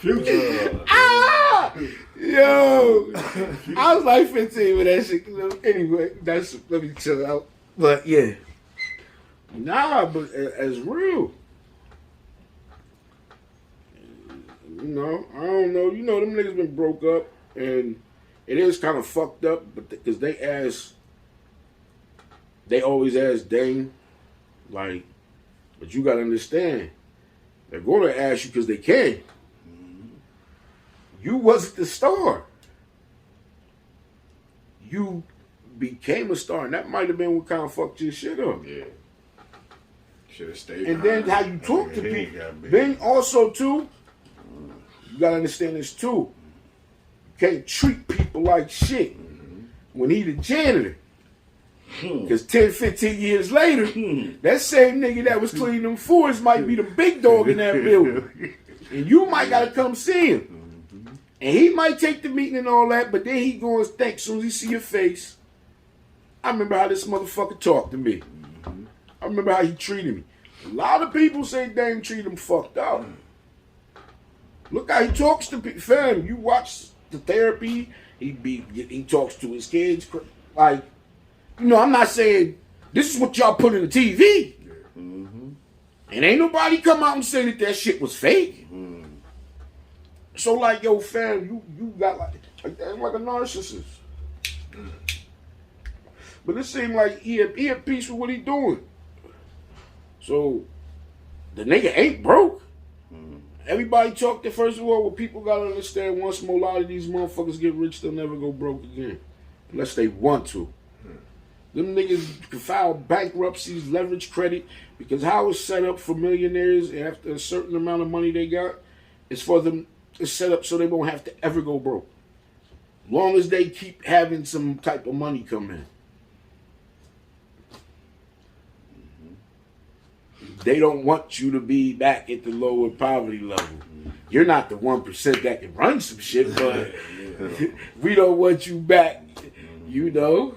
Future. Yo, I was like 15 with that shit. Anyway, let me chill out. But yeah. Nah, but as real. I don't know. Them niggas been broke up, and it is kind of fucked up, but because they always ask Dame, like, but you gotta understand, they're gonna ask you because they can. You wasn't the star. You became a star, and that might have been what kind of fucked your shit up. Yeah. Should have stayed. And then how you talk to people. Then also too, you gotta understand this too. You can't treat people like shit when he the janitor. Because 10, 15 years later, that same nigga that was cleaning them floors might be the big dog in that building. And you might gotta come see him. And he might take the meeting and all that, but then he going to think as soon as he see your face. I remember how this motherfucker talked to me. I remember how he treated me. A lot of people say Dame treat him fucked up. Look how he talks to people. Fam, you watch the therapy He talks to his kids. Like, you know, I'm not saying this is what y'all put in the TV. Mm-hmm. And ain't nobody come out and say that shit was fake. Mm. So like, yo, fam, you got like a narcissist. But it seemed like he had peace with what he doing. So the nigga ain't broke. Everybody talk that, first of all, what people gotta understand, once a lot of these motherfuckers get rich, they'll never go broke again. Unless they want to. Them niggas can file bankruptcies, leverage credit, because how it's set up for millionaires after a certain amount of money they got, is for them, it's set up so they won't have to ever go broke. Long as they keep having some type of money come in. They don't want you to be back at the lower poverty level. You're not the 1% that can run some shit, but we don't want you back, you know.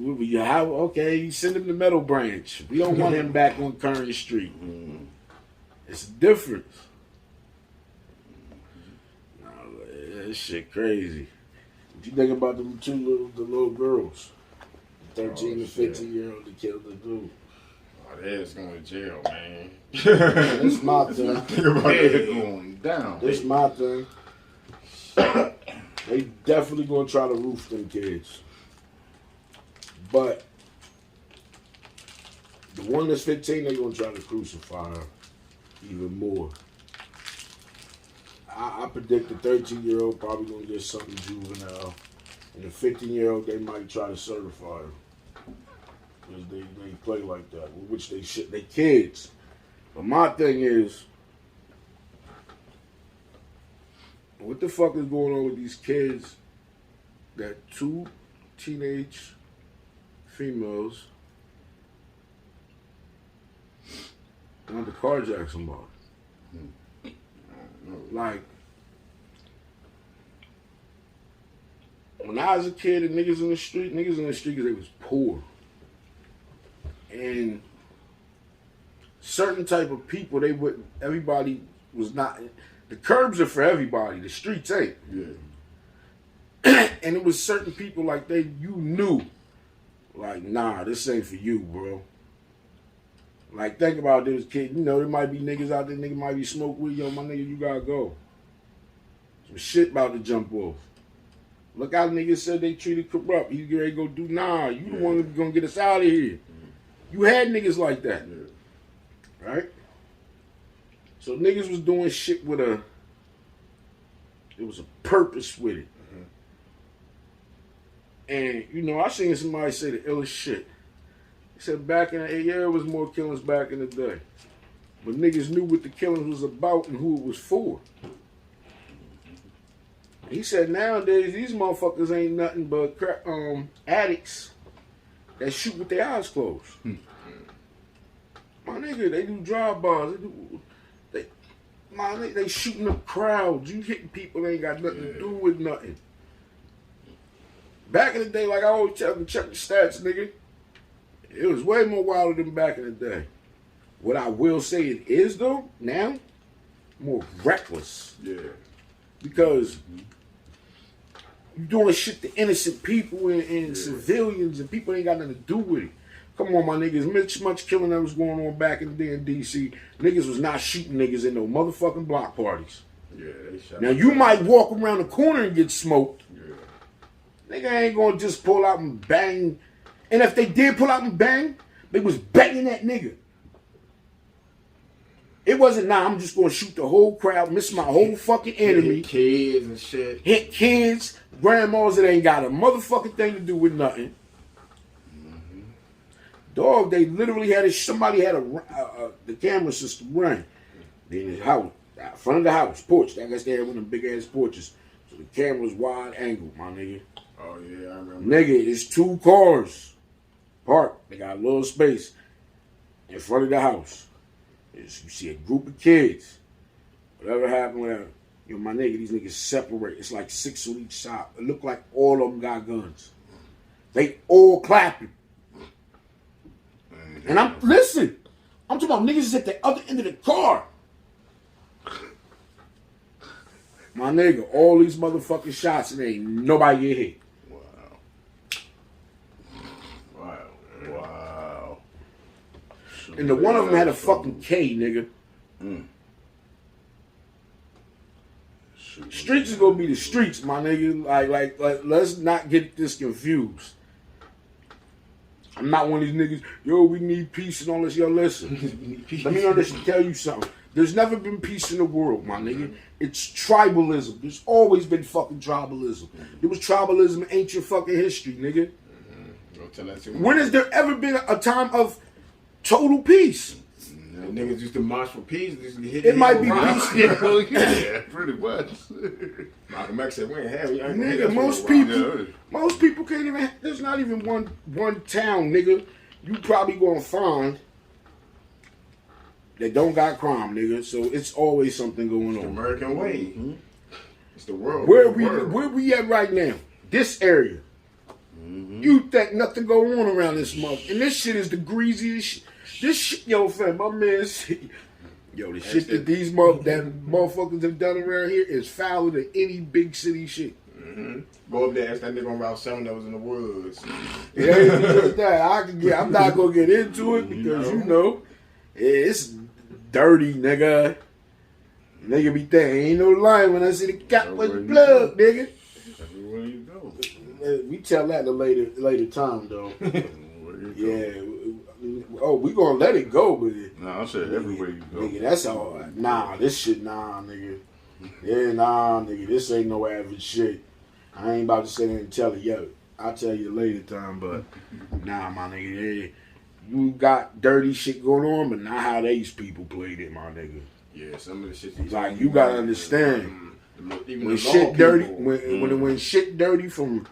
Okay, you send him to Meadow Branch. We don't want him back on Current Street. It's a difference. That shit crazy. What you think about the little girls? 13 and 15-year-old that killed the dude. Oh, that's going to jail, man. That's my thing. They're going down. That's my thing. They definitely gonna try to roof them kids. But the one that's 15, they gonna try to crucify her even more. I predict the 13-year-old probably gonna get something juvenile. And the 15-year-old, they might try to certify her. Because they play like that, which they should. They kids. But my thing is, what the fuck is going on with these kids that 2 teenage females want to carjack somebody? Like, when I was a kid and niggas in the street because they was poor. And certain type of people, everybody was not, the curbs are for everybody, the streets ain't. Yeah. And it was certain people like you knew, like, nah, this ain't for you, bro. Like, think about this kid, you know, there might be niggas out there, nigga might be smoke weed, yo, my nigga, you gotta go. Some shit about to jump off. Look how niggas said they treated corrupt. He's ready to go do, nah, you the one that's gonna get us out of here. You had niggas like that. Right? So niggas was doing shit with there was a purpose with it. And, you know, I seen somebody say the illest shit. He said back in the day, yeah, it was more killings back in the day. But niggas knew what the killings was about and who it was for. He said nowadays, these motherfuckers ain't nothing but addicts that shoot with their eyes closed. My nigga, they do drive-bys. They shooting up crowds. You hitting people that ain't got nothing to do with nothing. Back in the day, like I always tell them, check the stats, nigga. It was way more wilder than back in the day. What I will say it is, though, now, more reckless. Yeah. Because you doing shit to innocent people and civilians and people ain't got nothing to do with it. Come on, my niggas. Much killing that was going on back in the day in D.C. Niggas was not shooting niggas in no motherfucking block parties. Yeah, they shot. Now, you might walk around the corner and get smoked. Yeah. Nigga ain't gonna just pull out and bang. And if they did pull out and bang, they was banging that nigga. It wasn't, nah, I'm just gonna shoot the whole crowd, miss my whole fucking enemy. Hit kids and shit. Hit kids, grandmas that ain't got a motherfucking thing to do with nothing. Dog, they literally had somebody had the camera system running in his house, front of the house, porch. I guess they had one of them big ass porches. So the camera's wide angle, my nigga. Oh yeah, I remember. Nigga, it's 2 cars parked. They got a little space in front of the house. You see a group of kids. Whatever happened with that, yo, my nigga, these niggas separate. It's like 6 on each side. It look like all of them got guns. They all clapping. And I'm talking about niggas is at the other end of the car. My nigga, all these motherfucking shots and ain't nobody get hit. Wow. And the one of them had a fucking K, nigga. Streets is gonna be the streets, my nigga. Like, let's not get this confused. I'm not one of these niggas, yo, we need peace and all this. Yo, listen. Let me tell you something. There's never been peace in the world, my nigga. It's tribalism. There's always been fucking tribalism. There was tribalism in ancient fucking history, nigga. When has there ever been a time of total peace? Niggas used to march for peace. It might be peace. Yeah, pretty much. Malcolm X said, we ain't have it. Nigga, most people can't even, there's not even one town, nigga, you probably gonna find that don't got crime, nigga. So it's always something going on. The American way. Mm-hmm. It's the world. Where we at right now? This area. Mm-hmm. You think nothing going on around this month. And this shit is the greasiest shit. This shit, yo, fam, my man said, yo, the shit that these motherfuckers have done around here is fouler than any big city shit. Mm-hmm. Go up there, ask that nigga on Route 7 that was in the woods. It ain't just that. I'm not gonna get into it because you know it's dirty, nigga. Nigga be thinking, ain't no lying when I see the cat with the plug, nigga. Everywhere you go. We tell that at a later time, though. Yeah. Oh, we gonna let it go, but I said everywhere you go. Nigga, that's all. Nah, this shit, nah, nigga. Yeah, nah, nigga, this ain't no average shit. I ain't about to sit there and tell it yet. I'll tell you later time, but nah, my nigga, yeah, you got dirty shit going on, but not how these people played it, my nigga. Yeah, some of the shit. Like, you gotta understand. When shit dirty, when shit dirty from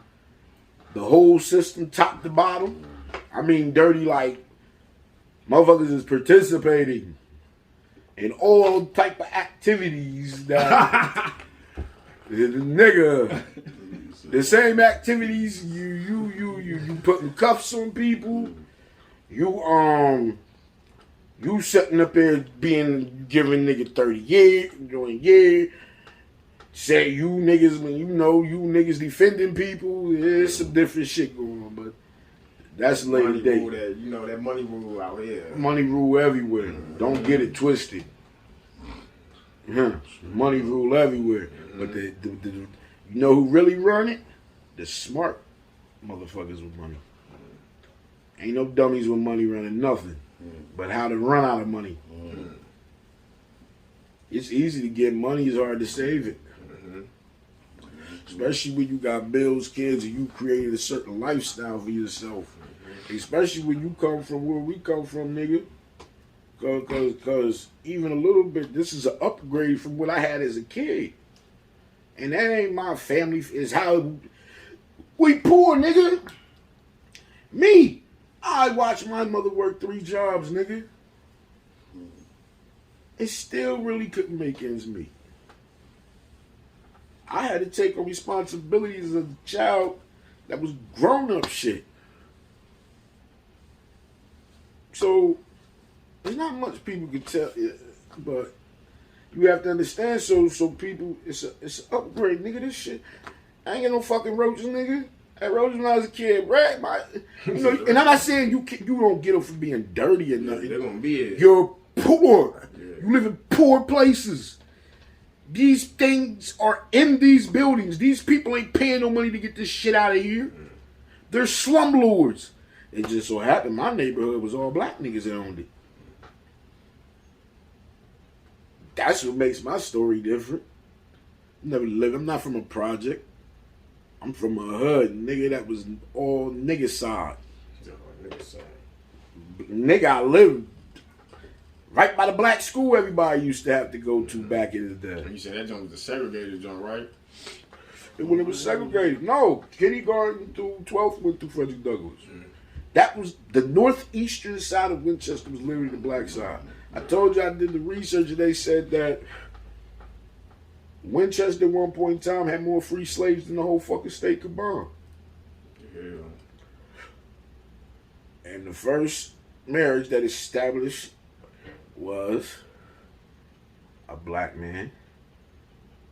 the whole system, top to bottom, I mean dirty like motherfuckers is participating in all type of activities that the nigga, the same activities you putting cuffs on people, you sitting up there giving nigga 30 years, doing year. Say you niggas when you niggas defending people, there's some different shit going on, but that's later day. That money rule out here. Money rule everywhere. Don't get it twisted. Money rule everywhere. But the you know who really run it? The smart motherfuckers with money. Ain't no dummies with money running nothing. But how to run out of money. It's easy to get money, it's hard to save it. Especially when you got bills, kids, and you created a certain lifestyle for yourself. Especially when you come from where we come from, nigga. Cause even a little bit, this is an upgrade from what I had as a kid. And that ain't my family, is how we poor, nigga. Me, I watched my mother work 3 jobs, nigga. It still really couldn't make ends meet. I had to take on responsibilities as a child that was grown-up shit. So, there's not much people can tell you, but you have to understand, so people, it's an upgrade, nigga, this shit. I ain't got no fucking roaches, nigga. I had roaches when I was a kid, right? And I'm not saying you don't get them for being dirty or nothing. They're gonna be it. You're poor. Yeah. You live in poor places. These things are in these buildings. These people ain't paying no money to get this shit out of here. They're slumlords. It just so happened my neighborhood was all black niggas that owned it. That's what makes my story different. I'm not from a project. I'm from a hood, nigga, that was all nigga side. Nigga, I lived right by the black school everybody used to have to go to back in the day. You said that joint was the segregated joint, right? When it was segregated. No, kindergarten through 12th went through Frederick Douglass. That was the northeastern side of Winchester was literally the black side. I told you I did the research and they said that Winchester at one point in time had more free slaves than the whole fucking state combined. Yeah. And the first marriage that established was a black man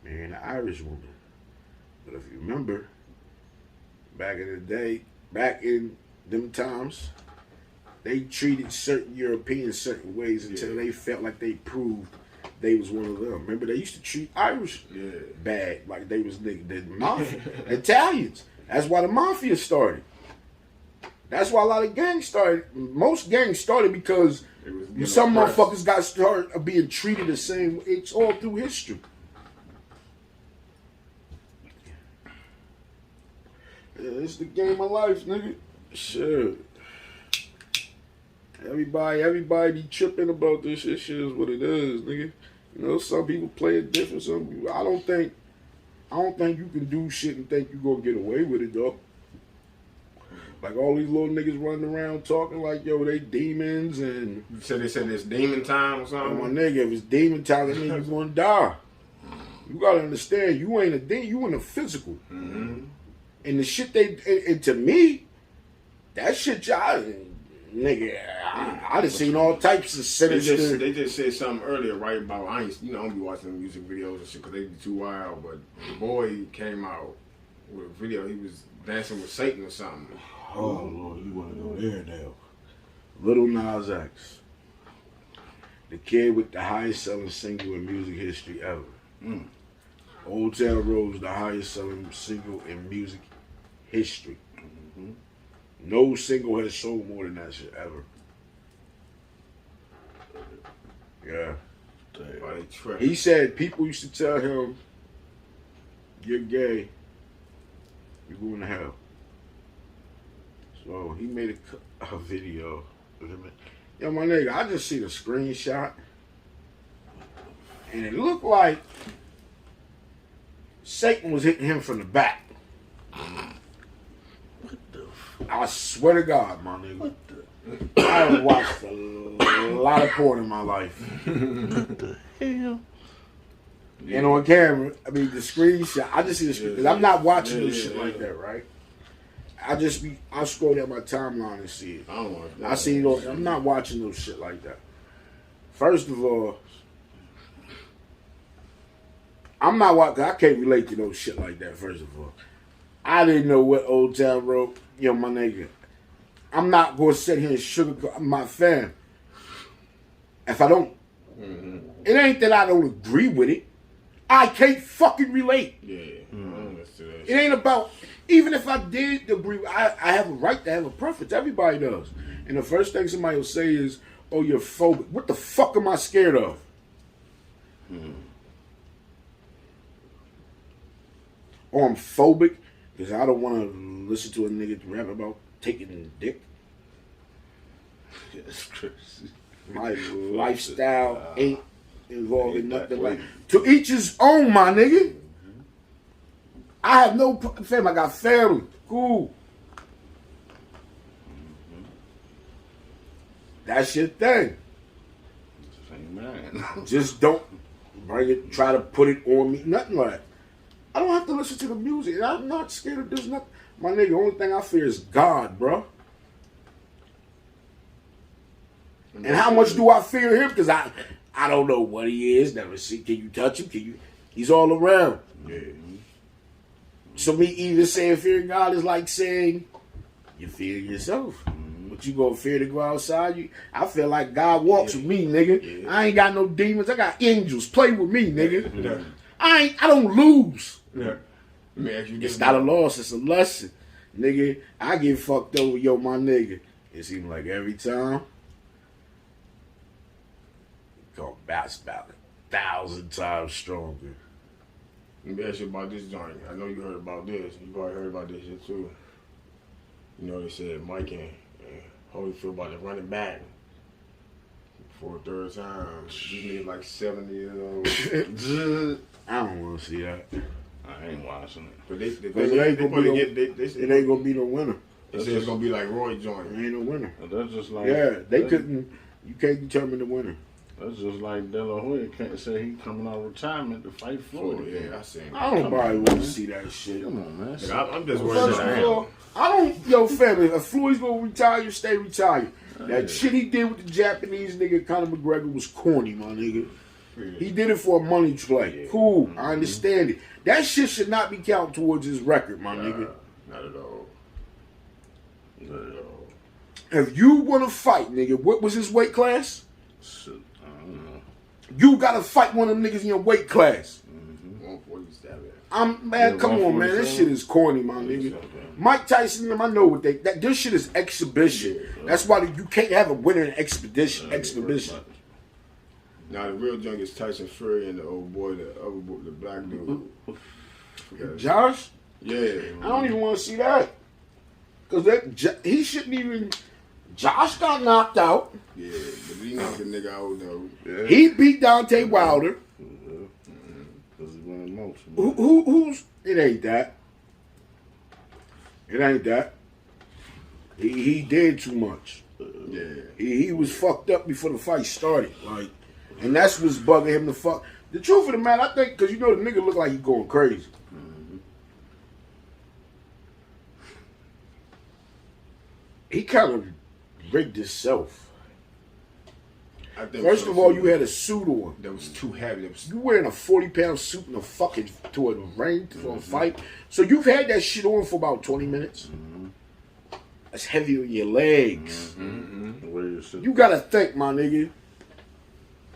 marrying an Irish woman. But if you remember, back in the day, back in them times, they treated certain Europeans certain ways until they felt like they proved they was one of them. Remember, they used to treat Irish bad, like they was the mafia. Italians. That's why the mafia started. That's why a lot of gangs started. Most gangs started because some motherfuckers got started being treated the same. It's all through history. Yeah, it's the game of life, nigga. Shit. Everybody be tripping about this shit. Shit is what it is, nigga. You know, some people play it different. Some people, I don't think you can do shit and think you gonna get away with it, though. Like all these little niggas running around talking like, yo, they demons and. You said they said it's demon time or something? My nigga, if it's demon time, that means you gonna die. You gotta understand, you ain't a demon, you in a physical. Mm-hmm. And the shit and to me, that shit, nigga, I done seen all types of sinister. They just said something earlier, right, about, I don't be watching music videos and shit because they be too wild, but the boy came out with a video, he was dancing with Satan or something. Oh, Lord, you want to go there now. Little Nas X. The kid with the highest selling single in music history ever. Old Town Road was the highest selling single in music history. Mm-hmm. No single has sold more than that shit ever. Yeah. He said people used to tell him, you're gay, you're going to hell. So he made a video of him. Yo, my nigga, I just see the screenshot. And it looked like Satan was hitting him from the back. What the I swear to God, my nigga. What the? I have watched a lot of porn in my life. What the hell? And on camera, I mean, the screenshot, I just see the screenshot. I'm not watching no shit like that, right? I scroll down my timeline and see it. I see it on, I'm not watching no shit like that. First of all, I'm not watching, I can't relate to no shit like that, first of all. I didn't know what Old Town Road, yo, my nigga. I'm not going to sit here and sugarcoat my fam. If I don't, it ain't that I don't agree with it. I can't fucking relate. Yeah. It ain't about, even if I did agree, I have a right to have a preference. Everybody does. And the first thing somebody will say is, oh, you're phobic. What the fuck am I scared of? Or I'm phobic because I don't want to listen to a nigga rap about taking dick. That's crazy. My lifestyle ain't involved in nothing like. To each his own, my nigga. I have no fam. I got family. Cool. That's your thing. Same man. Just don't bring it. Try to put it on me. Nothing like that. I don't have to listen to the music. I'm not scared of this. Nothing. My nigga, the only thing I fear is God, bro. And how much do I fear him? Because I don't know what he is. Never see. Can you touch him? He's all around. Yeah. So me even saying fearing God is like saying you fear yourself. But you gonna fear to go outside? I feel like God walks with me, nigga. Yeah. I ain't got no demons. I got angels. Play with me, nigga. Yeah. I don't lose. Yeah. It's not a loss. It's a lesson, nigga. I get fucked over, yo, my nigga. It seems like every time. Go bounce about 1,000 times stronger. Let me ask you about this joint. I know you heard about this. You probably heard about this shit too. You know, they said Mike and Holyfield about to run it back for a third time. These niggas like 70 years old. I don't want to see that. I ain't watching it. But it ain't gonna be no winner. They said it's gonna be like Roy joint. It ain't no winner. That's just like you can't determine the winner. That's just like De La Hoya can't say he coming out of retirement to fight Floyd. Yeah, I seen that. I don't probably want to see that shit. Come on, man. I'm just worried about I don't, yo, family, if Floyd's gonna retire, you stay retired. That shit he did with the Japanese nigga Conor McGregor was corny, my nigga. He did it for a money play. Yeah. Cool, I understand it. That shit should not be counted towards his record, my nigga. Not at all. Not at all. If you want to fight, nigga, what was his weight class? Shit, I don't know. You gotta fight one of them niggas in your weight class. 147. Man, Yeah, come on, man. This 147. shit is corny, my nigga. Mike Tyson, I know what this shit is exhibition. That's why you can't have a winner in exhibition. Now the real junk is Tyson Fury and the old boy, the other boy, the black dude. Josh? Yeah. I don't even want to see that. Because he shouldn't even. Josh got knocked out. Yeah, but he knocked the nigga out though. Yeah. He beat Deontay Wilder. Because he won most. Who's. It ain't that. It ain't that. He did too much. Yeah. He was fucked up before the fight started. Like, and that's what's bugging him to fuck. The truth of the matter, I think, because you know the nigga look like he going crazy. He kind of rigged himself. I think First of all, you had a suit on. that was too heavy. That was You wearing a 40-pound suit in a fucking to a ring for a fight. So you've had that shit on for about 20 minutes. That's heavy on your legs. You gotta think, my nigga.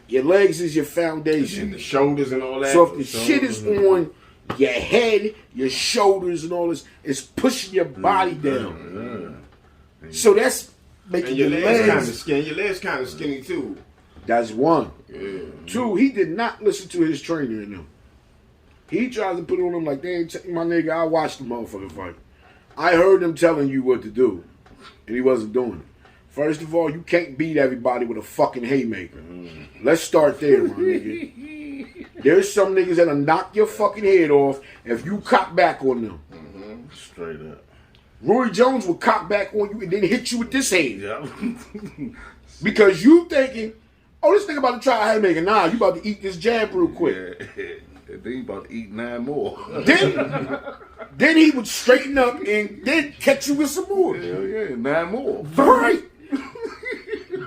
Your legs is your and foundation. the shoulders and all that. So if the shit is on your head, your shoulders, and all this, it's pushing your body down. So that's making and your your legs kind of legs. skinny. Your legs kind of skinny too. That's one. Yeah. Two, he did not listen to his trainer in them. He tried to put on him like, they ain't my nigga, I watched the motherfucker fight. I heard him telling you what to do, and he wasn't doing it. First of all, you can't beat everybody with a fucking haymaker. Let's start there, my nigga. There's some niggas that'll knock your fucking head off if you cock back on them. Straight up. Roy Jones will cock back on you and then hit you with this hand. Yeah. Because you thinking, oh, this nigga about to try a haymaker. Nah, you about to eat this jab real quick. Yeah. Then you about to eat 9 more. Then he would straighten up and then catch you with some more. Hell yeah, 9 more. Right.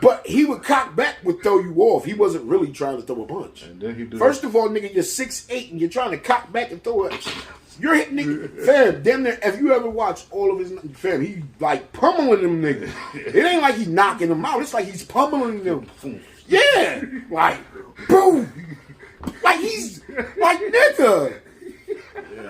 But he would cock back, would throw you off. He wasn't really trying to throw a punch. And then he do First of all, nigga, you're 6'8" and you're trying to cock back and throw it. You're hitting nigga. Fam, damn near, if you ever watch all of his, fam, he like pummeling them niggas. It ain't like he's knocking them out. It's like he's pummeling them. Yeah. Like, boom. Like he's, like nigga.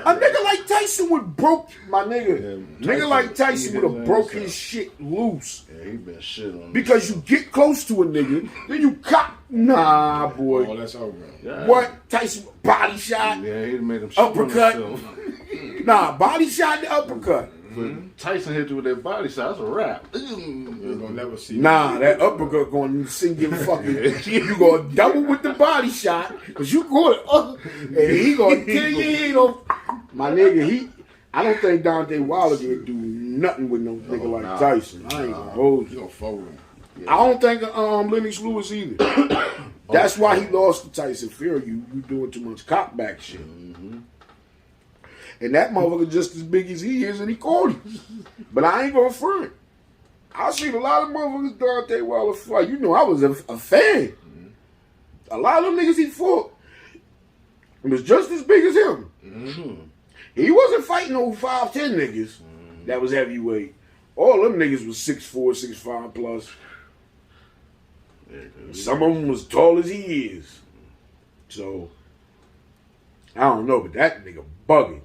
A nigga like Tyson would broke, my nigga. Nigga like Tyson would have broke his shit loose. Yeah, he been shit on Because you get close to a nigga, then you cock. Nah, boy. Oh, that's over. Yeah. What? Tyson body shot? Yeah, he made him shit on Uppercut. himself. Nah, body shot and uppercut. But Tyson hit you with that body shot. That's a wrap. You're gonna never see. Nah, that uppercut gonna send you fucking. You gonna double with the body shot, cause you going and he gonna tear your head off. My nigga, I don't think Deontay Wilder can do nothing with no nigga like Tyson. I ain't gonna hold You you. gonna fold him. I don't think Lennox Lewis either. That's why he lost to Tyson Fury. You doing too much cock back shit. And that motherfucker just as big as he is, and he corny. But I ain't gonna front. I seen a lot of motherfuckers Deontay Wilder fight. You know, I was a fan. A lot of them niggas he fought was just as big as him. He wasn't fighting no 5'10" niggas that was heavyweight. All them niggas was 6'4", 6'5" plus. Some of them was tall as he is. So, I don't know, but that nigga bugging.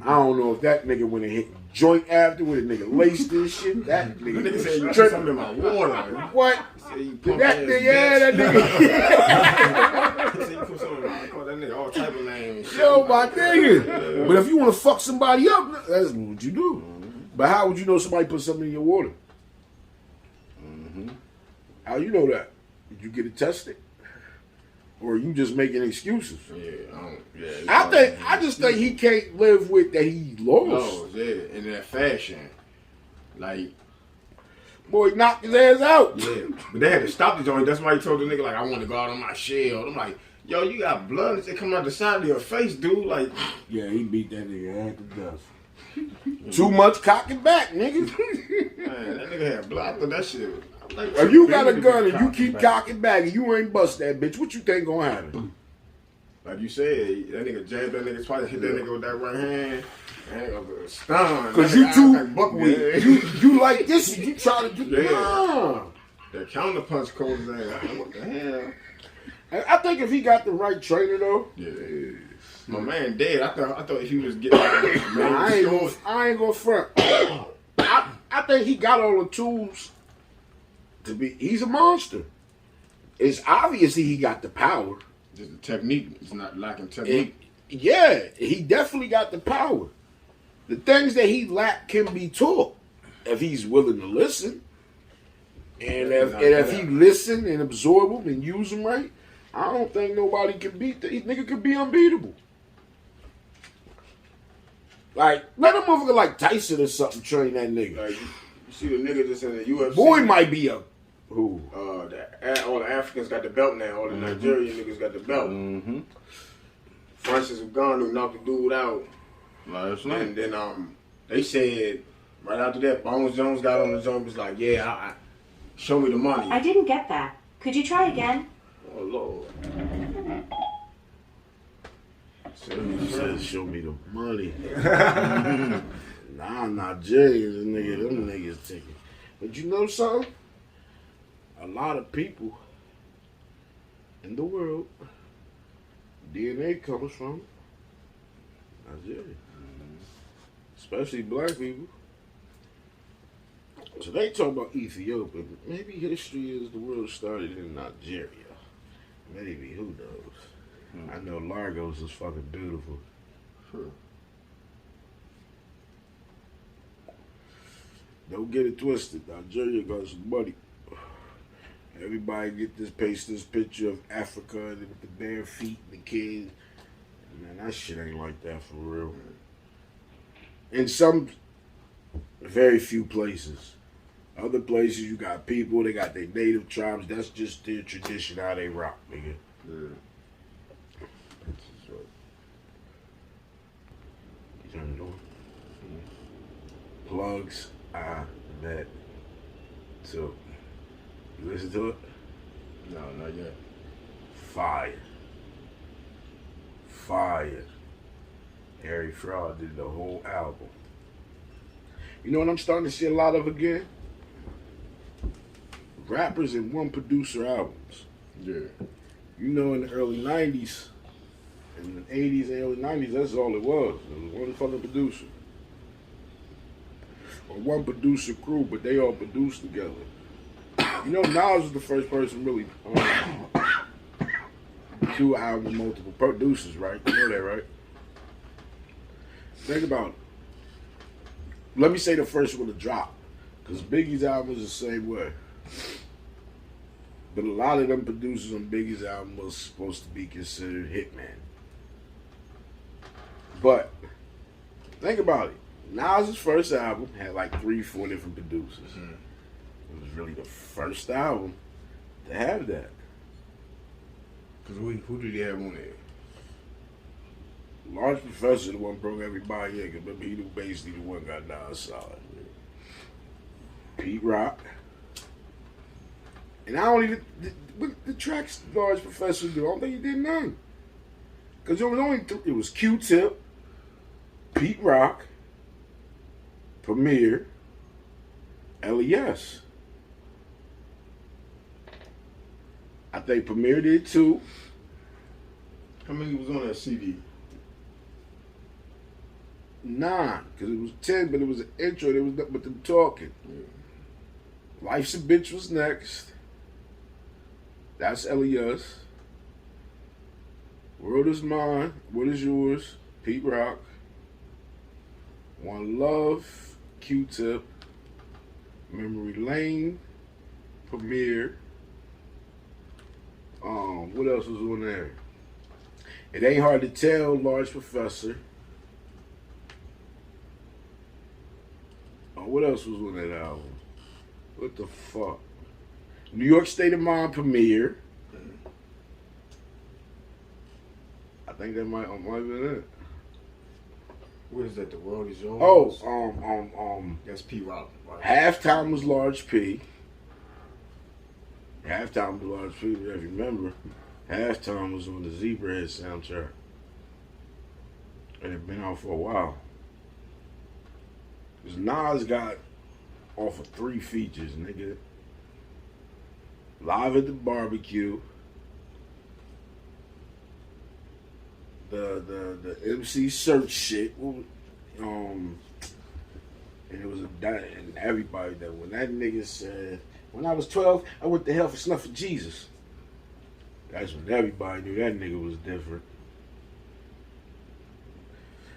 I don't know if that nigga went and hit a joint afterward, the nigga laced this shit. That Nigga said nigga you was put tripping. something in my water. What? Said you pump That ass nigga, yeah, that nigga. He said you put something in my. I call that nigga all type of names. Yo, my nigga. But if you want to fuck somebody up, that's what you do. But how would you know somebody put something in your water? How you know that? Did you get it tested? Or are you just making excuses? I just think he can't live with that he lost. No, yeah, in that fashion. Like, Boy, knocked his ass out. yeah. But they had to stop the joint. That's why he told the nigga, like, I want to go out on my shell. I'm like, yo, you got blood that coming out the side of your face, dude. Like, Yeah, he beat that nigga head to dust. Too much cocking back, nigga. man, that nigga had blood. I thought that shit. If you got a gun and you keep cocking back and you ain't bust that bitch, what you think gonna happen? Like you said, that nigga jabbed that nigga twice, hit that nigga with that right hand. And nigga stunned. Cause you too, like buckwheat. you like this, you try to do The counterpunch cold as that. What the hell? I think if he got the right trainer though. Yeah. My man dead. I thought if he was getting man, I ain't gonna front. I think he got all the tools to be. He's a monster. It's obviously he got the power. Just the technique is not lacking technique. Yeah, he definitely got the power. The things that he lacked can be taught if he's willing to listen. And if he listen and absorb them and use them right, I don't think nobody can beat that. Nigga could be unbeatable. Like, let a motherfucker like Tyson or something train that nigga. Like, you see the nigga that's in the UFC. Boy might be a who? All the Africans got the belt now. All the Nigerian niggas got the belt. Mm-hmm. Francis Ngannou knocked the dude out. Last night. And then they said right after that, Bones Jones got on the zone. Was like, yeah, I show me the money. I didn't get that. Could you try again? Oh Lord. He says, show me the money. Nah, Nigerians, them niggas taking. But you know something? A lot of people in the world, DNA comes from Nigeria. Especially black people. So they talk about Ethiopia. Maybe history is the world started in Nigeria. Maybe, who knows? I know Lagos is fucking beautiful. Sure. Don't get it twisted. Nigeria got some money. Everybody paste this picture of Africa with the bare feet and the kids. Man, that shit ain't like that for real. In some very few places. Other places you got people, they got their native tribes. That's just their tradition, how they rock, nigga. Yeah. You turn it on. Plugs, I bet. So, you listen to it? No, not yet. Fire. Harry Fraud did the whole album. You know what I'm starting to see a lot of again? Rappers and one producer albums. Yeah. You know, in the early 90s, in the 80s and early 90s, that's all it was. It was one fucking producer. Or one producer crew, but they all produced together. You know, Nas was the first person really do an album with multiple producers, right? You know that, right? Think about it. Let me say the first one to drop, because Biggie's album was the same way. But a lot of them producers on Biggie's album was supposed to be considered hitman. But think about it. Nas' first album had like 3-4 different producers. Mm-hmm. It was really the first album to have that. Because who did he have on there? Large Professor, the one broke everybody in, because remember, he was basically the one got Nas solid. Pete Rock. And I don't even, the tracks Large Professor do, I don't think he did none. Because there was only, it was Q-Tip, Pete Rock, Premier, LES. I think Premier did too. How many was on that CD? 9, because it was 10, but it was an intro. There was nothing but them talking. Yeah. Life's a Bitch was next. That's LES. World is Mine. What is Yours? Pete Rock. One Love. Q-Tip. Memory Lane. Premier. What else was on there? It Ain't Hard to Tell. Large Professor. What else was on that album? What the fuck? New York State of Mind Premiere. I think that might have been it. What is that? The World Is Yours? Oh, That's P Rock. Right? Halftime was Large P. Halftime was a lot of people that remember. Halftime was on the Zebrahead soundtrack. And it been out for a while. Cause Nas got off of 3 features, nigga. Live at the Barbecue. The MC Search shit. And it was and everybody that when that nigga said, when I was 12, I went to hell for snuffing Jesus. That's when everybody knew that nigga was different.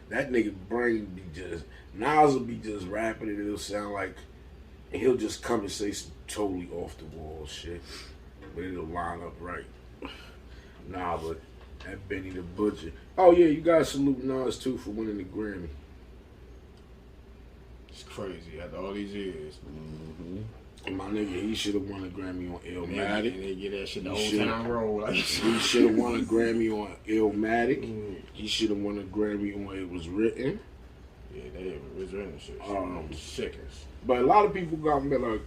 That nigga brain be just, Nas will be just rapping and it'll sound like, and he'll just come and say some totally off the wall shit, but it'll line up right. Nah, but that Benny the Butcher. Oh yeah, you gotta salute Nas too for winning the Grammy. It's crazy after all these years. Mm-hmm. And my nigga, he should have won a Grammy on Illmatic. And they get that shit the whole time roll. Like, he should have won a Grammy on Illmatic. He should have won a Grammy on It Was Written. Yeah, they was written shit. Sickest. But a lot of people got me like,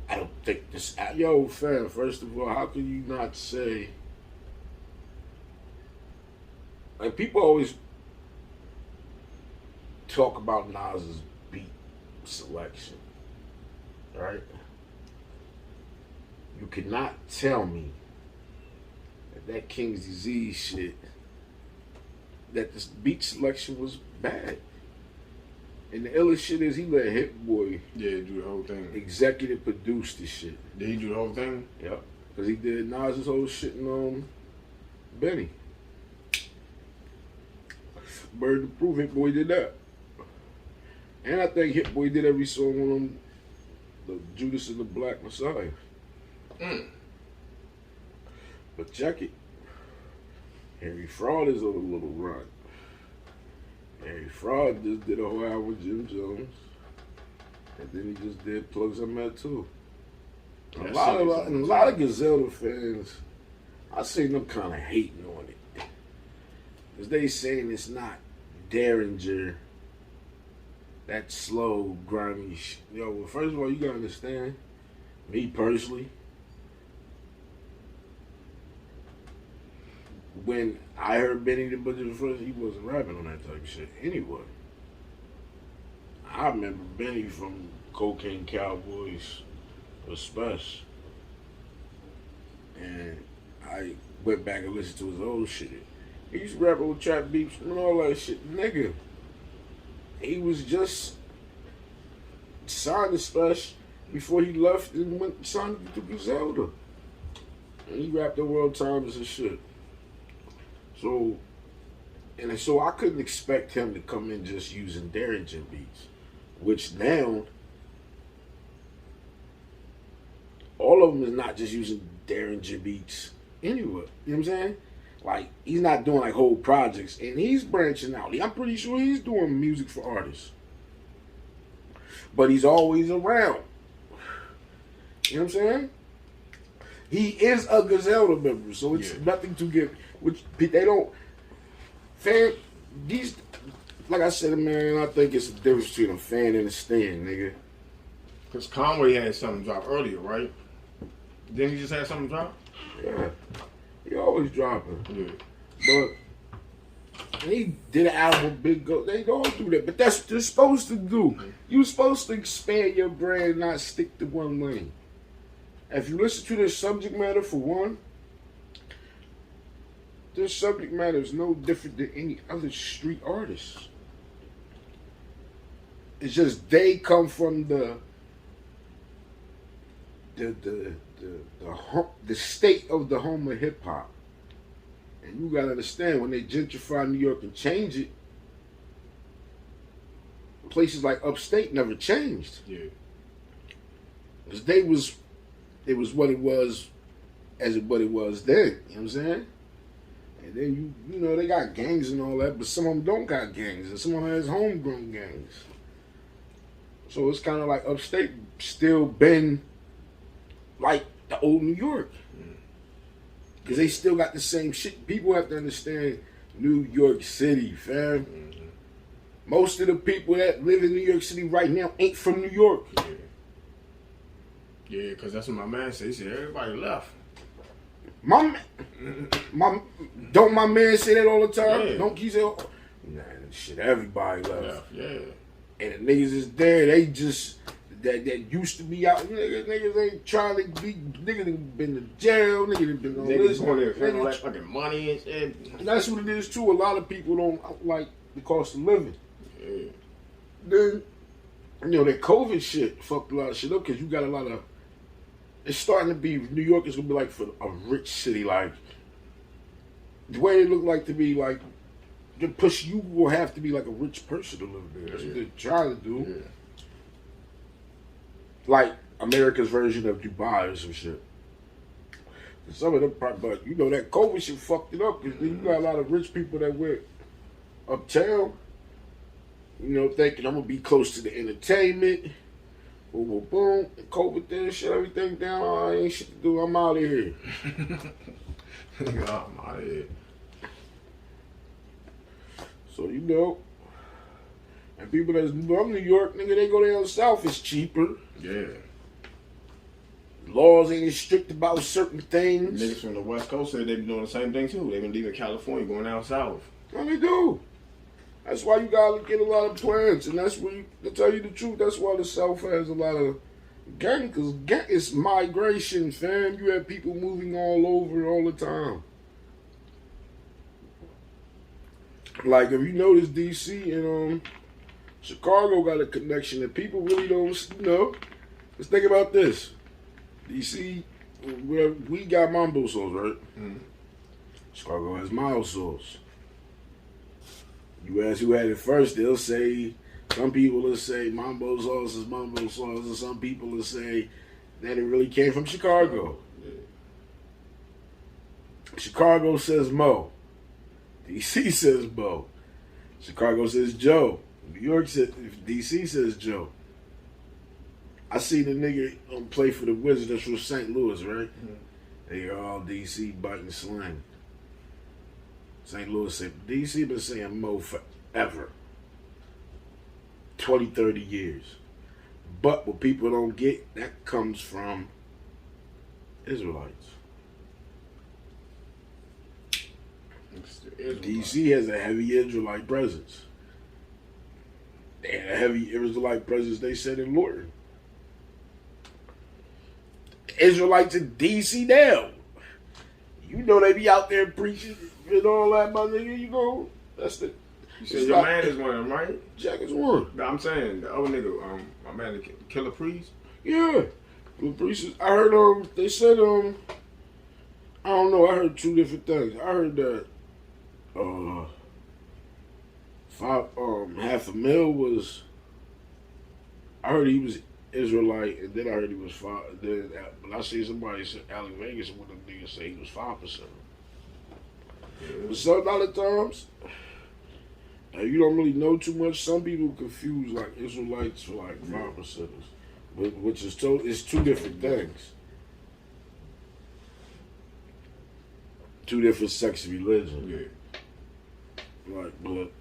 I don't think this. Yo, fam, first of all, how can you not say? Like, people always talk about Nas's beat selection, right? You cannot tell me that King's Disease shit, that this beat selection was bad. And the illest shit is he let Hit Boy do the whole thing. Executive produce this shit. Did he do the whole thing? Yep. Because he did Nas's whole shit on Benny. Bird to prove Hit Boy did that. And I think Hit Boy did every song on the Judas and the Black Messiah. But check it. Henry Fraud is on a little run. Henry Fraud just did a whole album with Jim Jones. And then he just did Plugs I Met too. A lot of Griselda fans, I seen them kind of hating on it. Because they saying it's not Derringer, that slow, grimy shit. Yo, well, first of all, you gotta understand, me personally, when I heard Benny the Butcher first, he wasn't rapping on that type of shit anyway. I remember Benny from Cocaine Cowboys was special. And I went back and listened to his old shit. He used to rap old trap beats and all that shit. Nigga, he was just signed to Special before he left and went signed to Griselda. And he rapped the World Times and shit. So I couldn't expect him to come in just using Derringer beats, which now all of them is not just using Derringer beats anyway. You know what I'm saying? Like, he's not doing like whole projects, and he's branching out. I'm pretty sure he's doing music for artists, but he's always around. You know what I'm saying? He is a Griselda member, so it's nothing to give. Which they don't. Fan these, like I said, man. I think it's the difference between a fan and a stan, nigga. Because Conway had something drop earlier, right? Didn't he just have something drop? Yeah, he always dropping. Yeah. But he did an album with Big Go. They all do that, but that's what they're supposed to do. You're supposed to expand your brand, not stick to one lane. If you listen to their subject matter, for one, their subject matter is no different than any other street artist. It's just they come from the state of the home of hip hop, and you gotta understand when they gentrify New York and change it, places like upstate never changed. Yeah. Because it was what it was what it was then. You know what I'm saying? And then you know they got gangs and all that, but some of them don't got gangs, and some of them has homegrown gangs. So it's kind of like upstate still been like the old New York, because they still got the same shit. People have to understand New York City, fam. Mm-hmm. Most of the people that live in New York City right now ain't from New York. Yeah, because that's what my man said. He said everybody left. My don't my man say that all the time? Yeah. Don't he say, nah, shit, everybody left. Yeah. And the niggas is there, they just, that used to be out, niggas ain't trying to be, niggas done been to jail, niggas done been on this. Niggas going there feeling like fucking money and shit. And that's what it is too. A lot of people don't like the cost of living. Yeah. Then, that COVID shit fucked a lot of shit up because you got a lot of, it's starting to be, New York is going to be like for a rich city, like, the way it look like to be like, you will have to be like a rich person to live there. That's what they're trying to do. Yeah. Like America's version of Dubai or some shit. Some of them, but that COVID shit fucked it up because you got a lot of rich people that went uptown, thinking I'm gonna be close to the entertainment. Boom, boom, boom. And COVID there, shut everything down. Oh, I ain't shit to do. I'm out of here. I'm out of here. So and people that's from New York, nigga, they go down south. It's cheaper. Yeah. Laws ain't as strict about certain things. Niggas from the West Coast said they been doing the same thing too. They been leaving California, going down south. And they do. That's why you gotta get a lot of plans, and that's where to tell you the truth, that's why the South has a lot of gang, because it's migration, fam. You have people moving all over all the time. Like if you notice, DC and Chicago got a connection that people really don't. Let's think about this. DC, we got mambo sauce, right? Mm-hmm. Chicago has mild sauce. You ask who had it first, they'll say, some people will say mambo sauce is mambo sauce, and some people will say that it really came from Chicago. Yeah. Chicago says Mo. DC says Bo. Chicago says Joe. New York says, DC says Joe. I seen the nigga play for the Wizards that's from St. Louis, right? Mm-hmm. They are all DC biting slang. St. Louis said, DC been saying Mo forever. 20, 30 years. But what people don't get, that comes from Israelites. DC has a heavy Israelite presence. They had a heavy Israelite presence, they said, in Lorton. Israelites in DC now. They be out there preaching and all that, my nigga. That's the. You said your man is one of them, right? Jack is one. No, I'm saying the other nigga, my man, the Killer Priest. Yeah. The priest is, I heard, they said, I don't know, I heard two different things. I heard that, $500,000 was, I heard he was Israelite, and then I heard he was but I see somebody say Alex Vegas, one of them niggas say he was 5%. But some other times, you don't really know too much. Some people confuse like Israelites for like 5%ers, which is it's two different things. Two different sects of religion. Yeah. But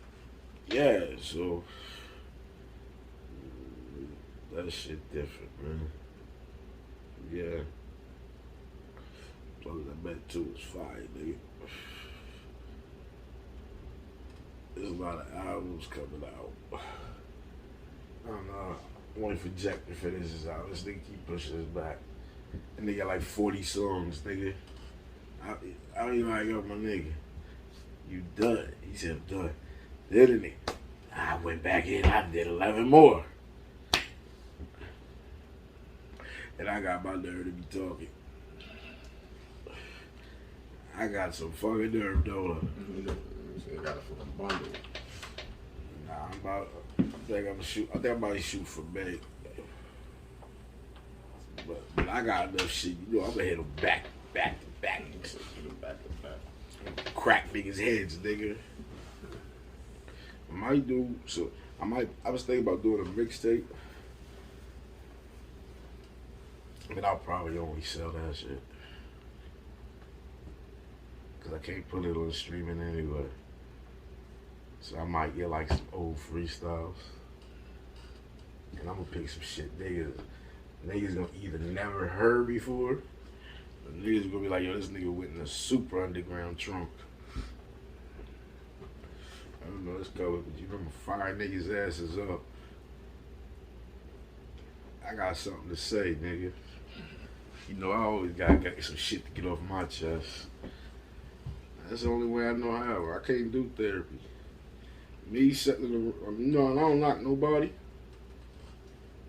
yeah, so that shit different, man. Yeah. Plus I bet too is fire, nigga. There's a lot of albums coming out. I don't know. I'm waiting for Jack to finish his out. This nigga keep pushing his back. And they got like 40 songs, nigga. I don't even like, yo, my nigga. You done. He said, I'm done. Then I went back in, I did 11 more. And I got my nerve to be talking. I got some fucking nerve, don't I? You got a fucking bundle. Nah, I think I'm about to shoot for May. But I got enough shit. I'm gonna hit them back to back. Crack niggas' heads, nigga. I was thinking about doing a mixtape. But I'll probably only sell that shit. Cause I can't put it on streaming anyway. So I might get like some old freestyles. And I'm gonna pick some shit niggas Niggas gonna either never heard before, or niggas gonna be like, yo, this nigga went in a super underground trunk. I don't know, let's go. But you remember fire niggas' asses up. I got something to say, nigga. You know, I always got some shit to get off my chest. That's the only way I know how. I can't do therapy. Me settling, and I don't knock nobody.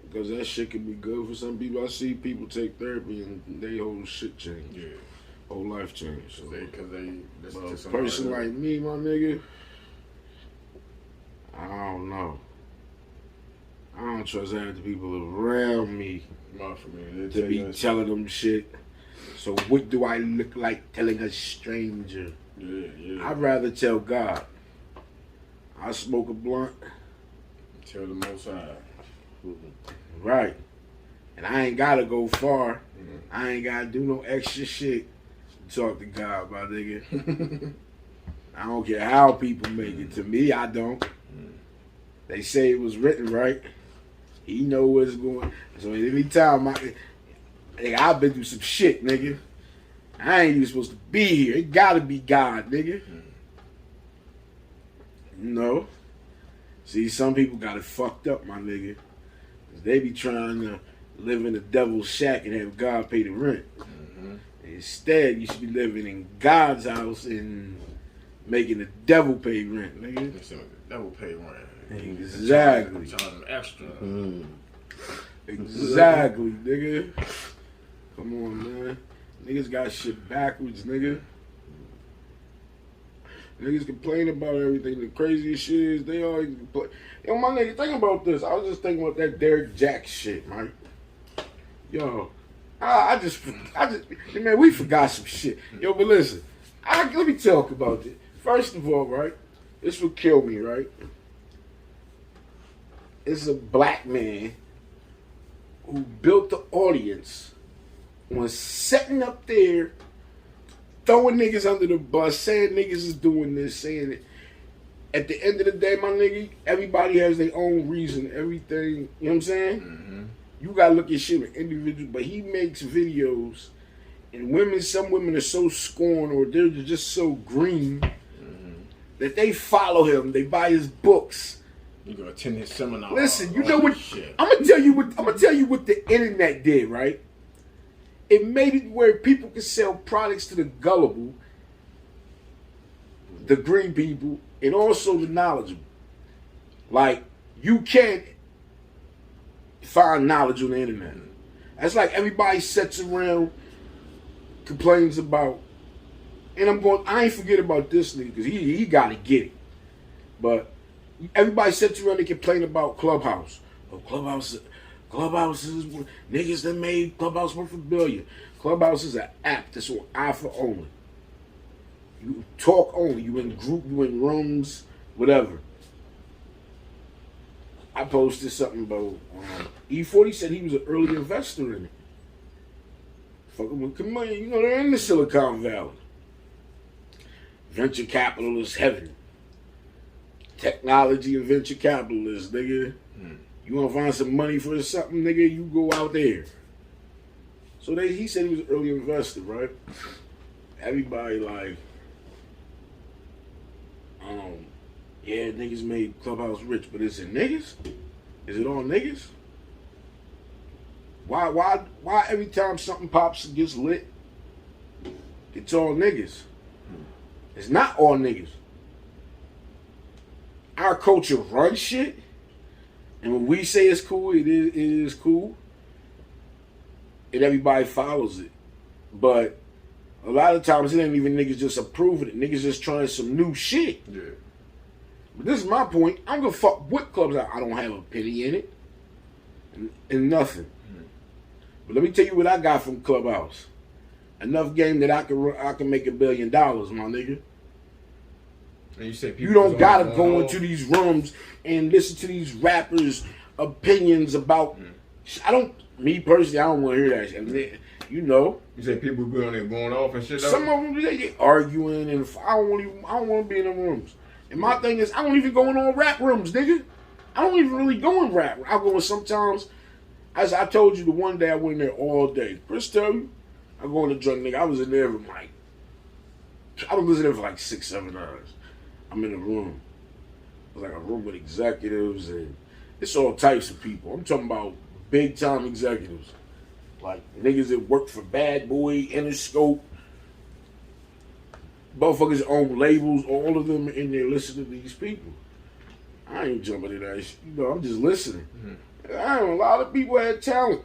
Because that shit can be good for some people. I see people take therapy and they whole shit change. Yeah. Whole life change. So, Because they listen to a somebody person else. like me, my nigga, I don't know. I don't trust half the people around me They to tell be you that telling them shit. So what do I look like telling a stranger? shit. Yeah. I'd rather tell God. I smoke a blunt. Tell the Most High. Right. And I ain't gotta go far. Mhm. I ain't gotta do no extra shit to talk to God, my nigga. I don't care how people make it. To me, I don't. They say it was written right. He know where it's going. So anytime I've been through some shit, nigga. I ain't even supposed to be here. It gotta be God, nigga. No. See, some people got it fucked up, my nigga. They be trying to live in the devil's shack and have God pay the rent. Mm-hmm. Instead, you should be living in God's house and making the devil pay rent, nigga. They say the devil pay rent. Exactly. Charge them extra. Exactly, nigga. Come on, man. Niggas got shit backwards, nigga. Niggas complain about everything. The craziest shit is they always complain. Yo, my nigga, think about this. I was just thinking about that Derek Jack shit, right? Yo, I just, man, we forgot some shit. Yo, but listen, let me talk about it. First of all, right, this would kill me, right? It's a black man who built the audience on sitting up there, throwing niggas under the bus, saying niggas is doing this, saying it. At the end of the day, my nigga, everybody has their own reason, everything, you know what I'm saying? Mm-hmm. You gotta look at shit with individuals, but he makes videos, and some women are so scorned or they're just so green that they follow him, they buy his books. You go attend his seminar. Listen, you know what? Shit. I'm gonna tell you what the internet did, right? It made it where people could sell products to the gullible, the green people, and also the knowledgeable. Like, you can't find knowledge on the internet. That's like everybody sits around, complains about, and I ain't forget about this nigga, because he gotta get it. But everybody sits around and complain about Clubhouse. Oh, Clubhouse is niggas that made Clubhouse worth $1 billion. Clubhouse is an app that's on iPhone only. You talk only. You in group, you in rooms, whatever. I posted something about E40 said he was an early investor in it. Fucking with money, you know, they're in the Silicon Valley. Venture capitalist heaven. Technology and venture capitalists, nigga. You want to find some money for something, nigga, you go out there. So he said he was an early investor, right? Everybody like, yeah, niggas made Clubhouse rich, but is it niggas? Is it all niggas? Why every time something pops and gets lit, it's all niggas? It's not all niggas. Our culture runs shit, and when we say it's cool, it is cool, and everybody follows it. But a lot of times it ain't even niggas just approving it. Niggas just trying some new shit. Yeah. But this is my point. I'm gonna fuck with clubs. I don't have a penny in it, and nothing. But let me tell you what I got from Clubhouse. Enough game that I can make $1 billion, my nigga. And you say You don't gotta go into these rooms and listen to these rappers' opinions about. Me personally, I don't want to hear that shit. You know, You say people be on there going off and shit. some of them they arguing, and I don't want to be in the rooms. And my thing is, I don't even go in all rap rooms, nigga. I don't even really go in rap. I go in sometimes As I told you, the one day I went in there all day. Chris tell you, I go in the drunk nigga. I was in there for like, I was in there for like 6-7 hours. I'm in the room. It was like a room with executives and it's all types of people. I'm talking about big time executives. Like niggas that work for Bad Boy, Interscope, motherfuckers own labels, all of them in there listening to these people. I ain't jumping in that shit. You know, I'm just listening. Mm-hmm. I know a lot of people had talent.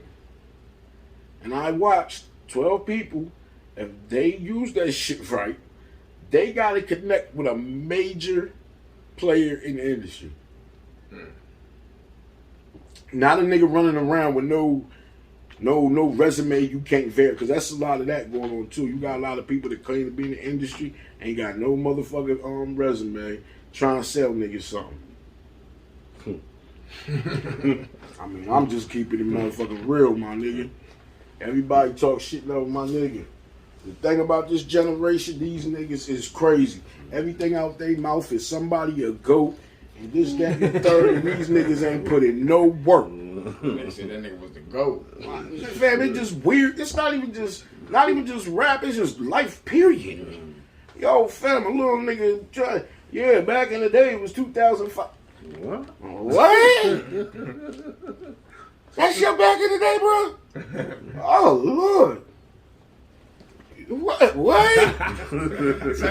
And I watched 12 people, if they use that shit right, they got to connect with a major player in the industry. Not a nigga running around with no resume you can't verify, because that's a lot of that going on too. You got a lot of people that claim to be in the industry, ain't got no motherfucking resume, trying to sell niggas something. I mean, I'm just keeping it motherfucking real, my nigga. Everybody talk shit though, my nigga. The thing about this generation, these niggas is crazy. Everything out their mouth is somebody a goat, and this, that, and the third, and these niggas ain't put in no work. They said that nigga was the GOAT. Fam, it's just weird. It's not even just rap, it's just life, period. Yo, fam, a little nigga try. Yeah, back in the day it was 2005. What? That's your back in the day, bro? Oh, Lord. What? It's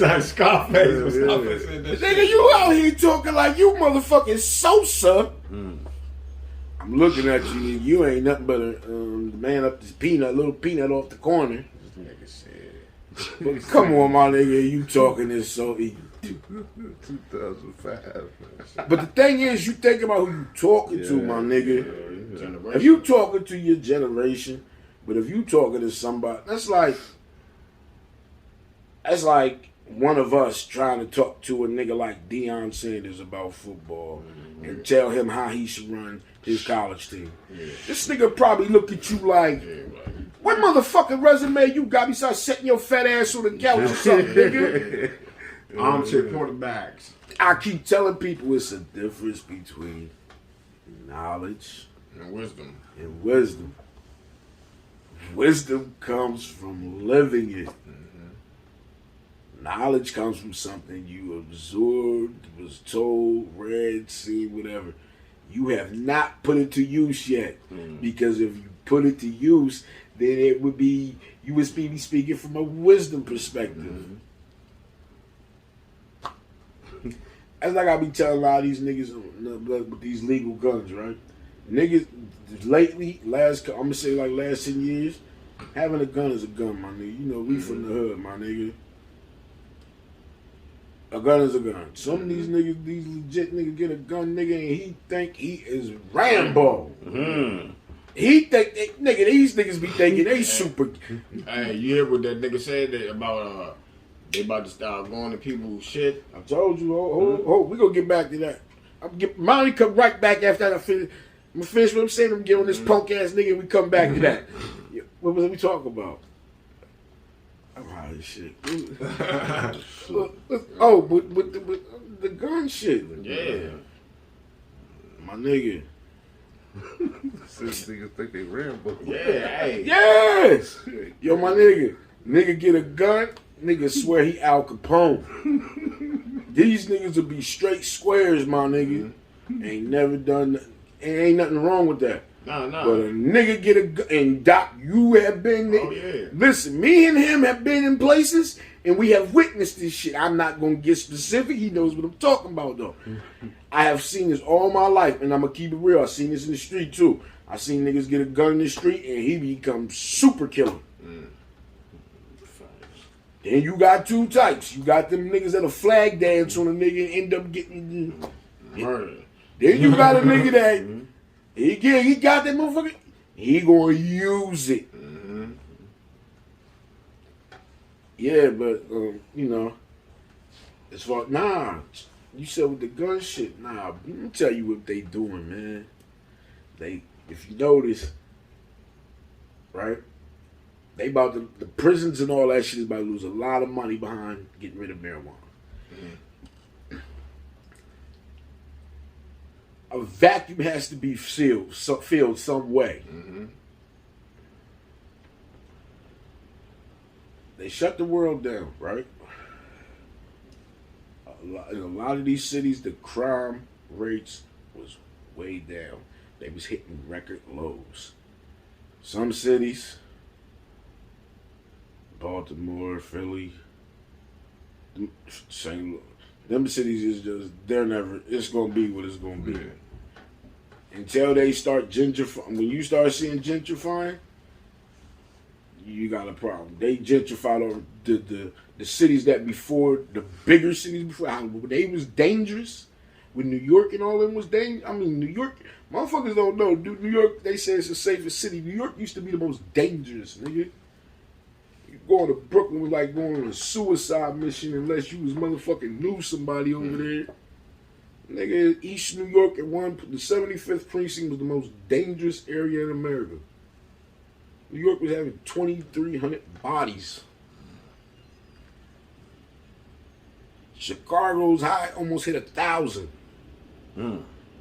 like Scarface was saying that. Nigga, you out here talking like you motherfucking Sosa. I'm looking at you and you ain't nothing but a man up this little peanut off the corner. This nigga said. But come on, my nigga, you talking this so easy. 2005. But the thing is, you think about who you talking to, my nigga. If you talking to your generation, but if you talking to somebody, that's like one of us trying to talk to a nigga like Deion Sanders about football and tell him how he should run his college team. Yeah. This nigga probably look at you like, what motherfucking resume you got besides setting your fat ass on the couch or something, nigga? Armchair quarterbacks. I keep telling people it's a difference between knowledge and wisdom. Wisdom comes from living it. Knowledge comes from something you absorbed, was told, read, seen, whatever. You have not put it to use yet. Because if you put it to use, then it would be, you would be speaking from a wisdom perspective. That's like I be telling a lot of these niggas with these legal guns, right? Niggas, lately, I'm going to say like last 10 years, having a gun is a gun, my nigga. You know, we from the hood, my nigga. A gun is a gun. Some of these niggas, these legit niggas get a gun, nigga, and he think he is Rambo. He think, nigga, these niggas be thinking they super. Hey, you hear what that nigga said about, they about to start going to people's shit? I told you, we gonna get back to that. Monty come right back after I finish. I'm gonna finish what I'm saying. I'm getting on this punk ass nigga and we come back to that. What was we talking about? I'm high as shit. But the gun shit. Yeah. My nigga. Some niggas think they Rambo. Yeah, hey. Yes! Yo, my nigga. Nigga get a gun, nigga swear he Al Capone. These niggas will be straight squares, my nigga. Ain't never done nothing. Ain't nothing wrong with that. No. But a nigga get a gun, and Doc, you have been there. Oh, yeah. Listen, me and him have been in places, and we have witnessed this shit. I'm not going to get specific. He knows what I'm talking about, though. I have seen this all my life, and I'm going to keep it real. I've seen this in the street, too. I seen niggas get a gun in the street, and he becomes super killer. Then you got two types. You got them niggas that'll flag dance on a nigga and end up getting murdered. Then you got a nigga that he got that motherfucker. He gonna use it. Yeah, but you know, as far you said with the gun shit. Let me tell you what they doing, man. If you notice, right? They about the prisons and all that shit is about to lose a lot of money behind getting rid of marijuana. a vacuum has to be filled some way. Mm-hmm. They shut the world down, right? In a lot of these cities, the crime rates was way down. They was hitting record lows. Some cities, Baltimore, Philly, St. Louis, them cities is just, it's going to be what it's going to be. Until they start gentrifying. When you start seeing gentrifying, you got a problem. They gentrified over the cities that before, the bigger cities before, how they was dangerous. When New York and all them was dangerous. I mean, New York, motherfuckers don't know. New York, they say it's the safest city. New York used to be the most dangerous, nigga. Going to Brooklyn was like going on a suicide mission unless you was motherfucking knew somebody over there. Nigga, East New York the 75th precinct was the most dangerous area in America. New York was having 2,300 bodies. Chicago's high almost hit 1,000.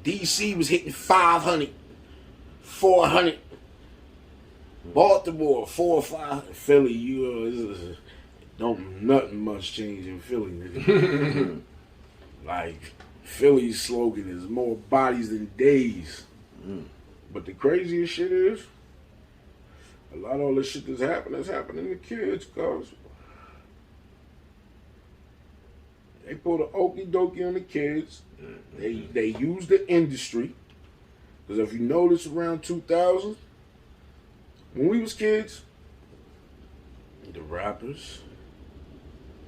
DC was hitting 500, 400. Baltimore 4 or 5. Philly, don't nothing much change in Philly, nigga. Like Philly's slogan is more bodies than days. But the craziest shit is, a lot of all this shit that's happening to kids, cause they pull the okie dokie on the kids. They use the industry. Because if you notice around 2000, when we was kids, the rappers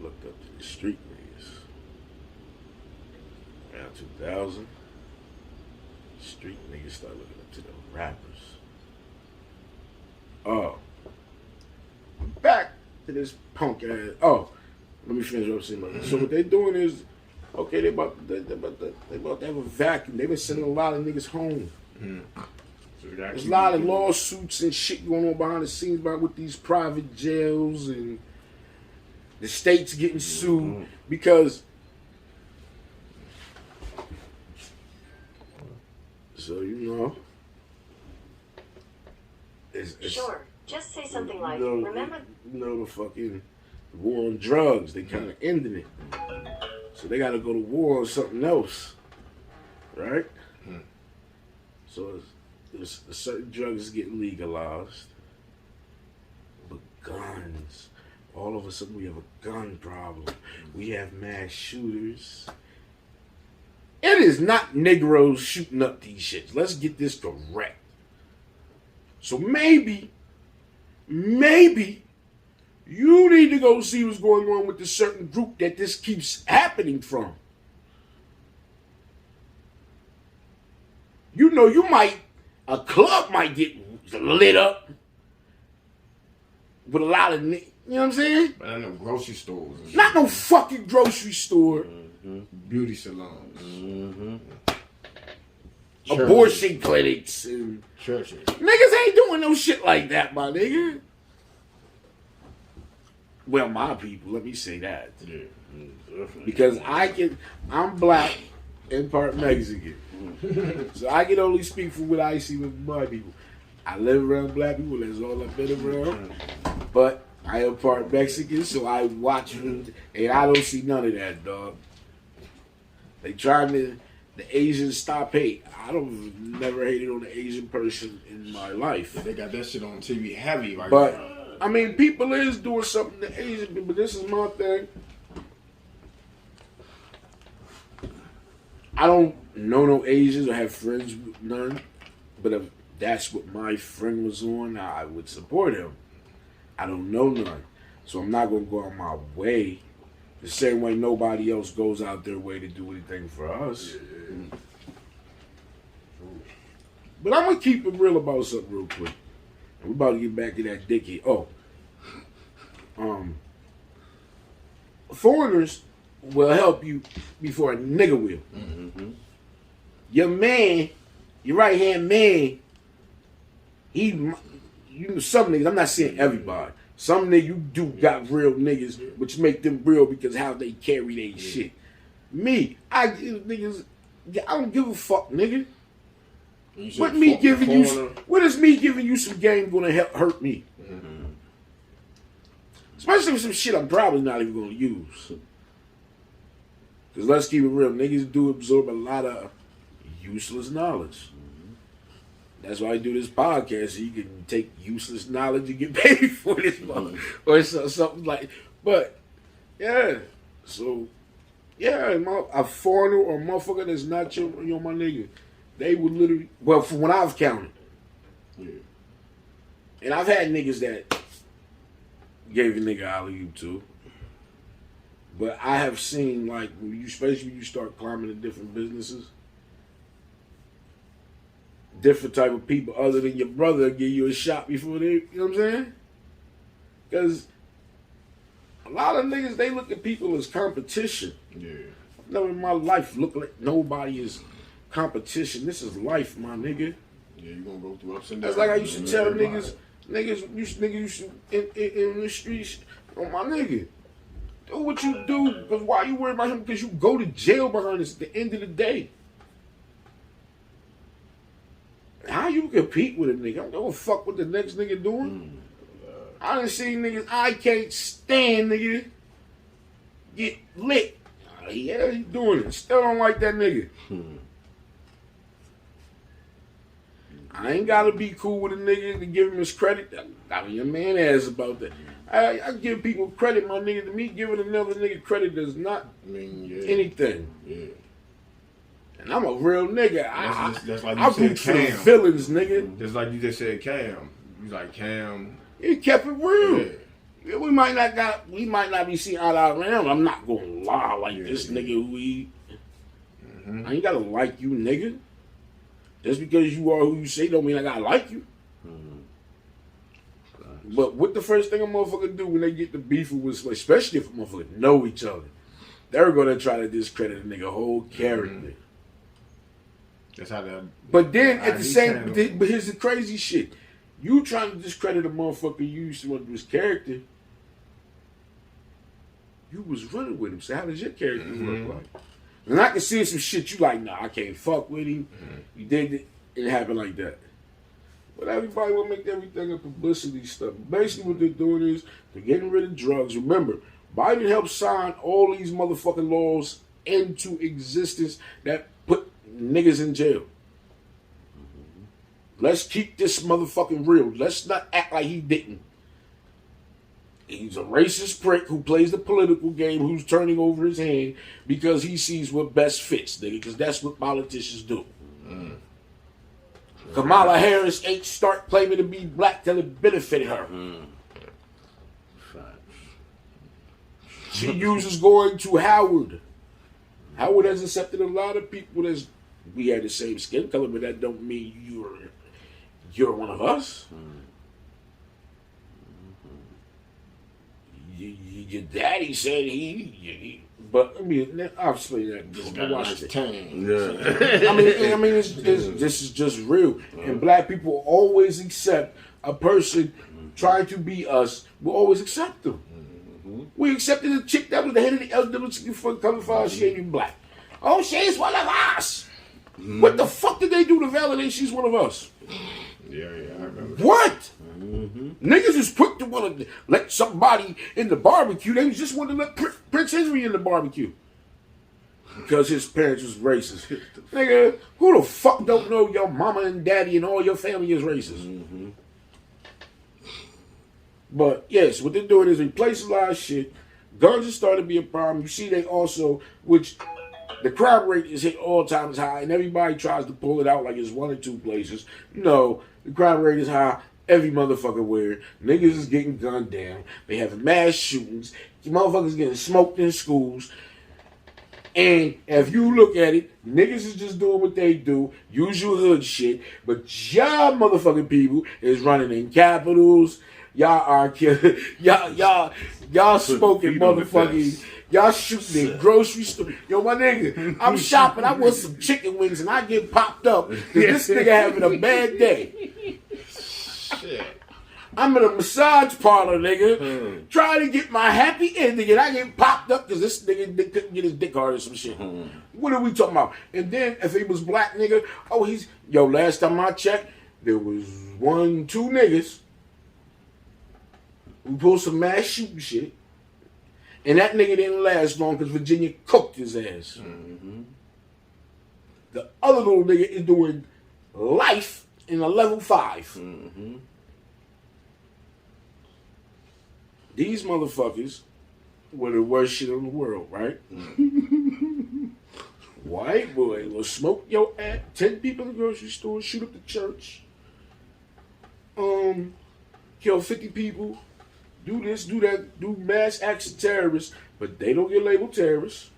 looked up to the street niggas. Around 2000, street niggas started looking up to the rappers. Back to this punk ass. Let me finish what I'm saying. So what they're doing is, okay, they about to have a vacuum. They've been sending a lot of niggas home. So there's a lot of lawsuits and shit going on behind the scenes about with these private jails and the states getting sued because. So it's Sure. Just say something like, remember... the fucking war on drugs. They kind of ended it. So they got to go to war on something else. Right? So there's certain drugs getting legalized. But guns. All of a sudden we have a gun problem. We have mass shooters. It is not Negroes shooting up these shits. Let's get this correct. So maybe you need to go see what's going on with this certain group that this keeps happening from. A club might get lit up with a lot of, you know what I'm saying? But I know grocery stores. Not no fucking grocery store. Beauty salons. Abortion clinics and churches. Niggas ain't doing no shit like that, my nigga. Well, my people, let me say that. Yeah, because I'm black and part Mexican. So I can only speak for what I see with my people. I live around black people, that's all I've been around. But I am part Mexican, so I watch and I don't see none of that, dog. They trying to, the Asians stop hate. I don't never hated on an Asian person in my life. They got that shit on TV heavy right but, now. I mean, people is doing something to Asian people, but this is my thing. I don't know no Asians or have friends with none, but if that's what my friend was on, I would support him. I don't know none, so I'm not going to go out my way the same way nobody else goes out their way to do anything for us. But I'm going to keep it real about something real quick. And we're about to get back to that dickhead. Foreigners will help you before a nigga will. Your man, your right-hand man, some niggas, I'm not saying everybody, some niggas you do got real niggas, which make them real because how they carry their shit. Me, I don't give a fuck, nigga. You said What me giving you? corner. What is me giving you some game going to hurt me? Especially with some shit I'm probably not even going to use. Because let's keep it real, niggas do absorb a lot of useless knowledge. That's why I do this podcast, so you can take useless knowledge and get paid for this mother. Or something like. But yeah, so yeah, a foreigner or a motherfucker that's not your my nigga, they would literally. Well, from what I've counted, and I've had niggas that gave a nigga alley-oop too. But I have seen, like, especially when you start climbing in different businesses, different type of people other than your brother give you a shot before they, you know what I'm saying? Because a lot of niggas, they look at people as competition. Yeah. Never in my life look like nobody is competition. This is life, my nigga. Yeah, you gonna go through ups and downs. That's like I used to tell niggas used to in the streets, oh my nigga, do what you do, because why you worry about him? Because you go to jail behind us at the end of the day. How you compete with a nigga? I don't give a fuck what the next nigga doing. I done seen niggas I can't stand, nigga, get lit. Yeah, he doing it. Still don't like that nigga. I ain't gotta be cool with a nigga to give him his credit. I mean, your man ass about that. I give people credit, my nigga. To me, giving another nigga credit does not anything. Yeah. And I'm a real nigga. That's like I you root said, for the Cam. villains, nigga. Just like you just said, Cam. You like Cam. He kept it real. Yeah. Yeah, we might not be seeing eye to eye around. I'm not gonna lie like this nigga who he. I ain't gotta like you, nigga. Just because you are who you say don't mean I gotta like you. But what the first thing a motherfucker do when they get the beef with, especially if a motherfucker know each other, they're gonna try to discredit a nigga whole character. That's how that. But then at the same, but here's the crazy shit: you trying to discredit a motherfucker you used to his character. You was running with him, so how does your character look like? And I can see some shit you like, nah, I can't fuck with him. You did it, it happened like that. But everybody will make everything a publicity stuff. Basically what they're doing is they're getting rid of drugs. Remember, Biden helped sign all these motherfucking laws into existence that put niggas in jail. Let's keep this motherfucking real. Let's not act like he didn't. He's a racist prick who plays the political game, who's turning over his hand because he sees what best fits, nigga, because that's what politicians do. Kamala Harris ain't start claiming to be black till it benefited her. She uses going to Howard. Howard has accepted a lot of people as we had the same skin color, but that don't mean you're one of us. Your daddy said he but I mean, I'll explain that. Just watch it. I mean, this is just real. And black people always accept a person trying to be us. We'll always accept them. We accepted a chick that was the head of the LGBT coming for us. She ain't even black. Oh, she's one of us. What the fuck did they do to validate she's one of us? Yeah, I remember. What? Niggas is quick to want to let somebody in the barbecue. They just want to let Prince Henry in the barbecue because his parents was racist. Nigga, who the fuck don't know your mama and daddy and all your family is racist? But yes, what they're doing is replacing a lot of shit. Guns are starting to be a problem. You see, they also, which the crime rate is hit all times high, and everybody tries to pull it out like it's one or two places. No, the crime rate is high every motherfucker where. Niggas is getting gunned down. They have mass shootings. Motherfuckers getting smoked in schools. And if you look at it, niggas is just doing what they do, usual hood shit. But y'all motherfucking people is running in capitals. Y'all are y'all smoking motherfucking. Y'all shooting in grocery store. Yo, my nigga, I'm shopping. I want some chicken wings and I get popped up because this nigga having a bad day. Shit. I'm in a massage parlor, nigga, trying to get my happy ending, and I get popped up because this nigga couldn't get his dick hard or some shit. What are we talking about? And then if he was black, nigga, last time I checked, there was 1, 2 niggas who pulled some mass shooting shit, and that nigga didn't last long because Virginia cooked his ass. Mm-hmm. The other little nigga is doing life in a level 5. Mm-hmm. These motherfuckers were the worst shit in the world, right? White boy will smoke your ass, 10 people in the grocery store, shoot up the church, kill 50 people, do this, do that, do mass acts of terrorists, but they don't get labeled terrorists.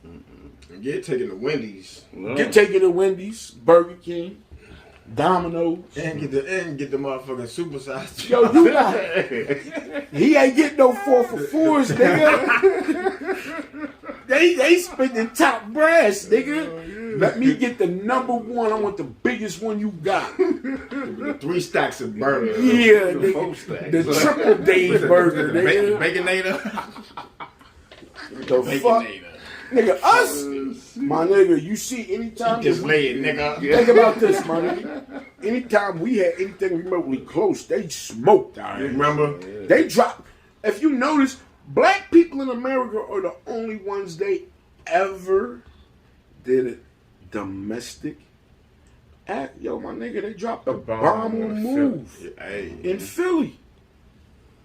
And get taken to Wendy's. No. Get taken to Wendy's, Burger King, Domino's, and get the motherfucking supersized. Yo, you got he ain't getting no 4 for 4s, nigga. They spending top brass, nigga. Let me get the number 1. I want the biggest one you got. The 3 stacks of burger. Yeah, nigga. The triple Dave burger, nigga. Baconator. The fuck? Nigga, us, my nigga, you see anytime... Just lay it, nigga. Think about this, my nigga. Anytime we had anything remotely close, they smoked out here. Remember? They dropped... If you notice, black people in America are the only ones they ever did a domestic act. Yo, my nigga, they dropped a bomb on move in Philly.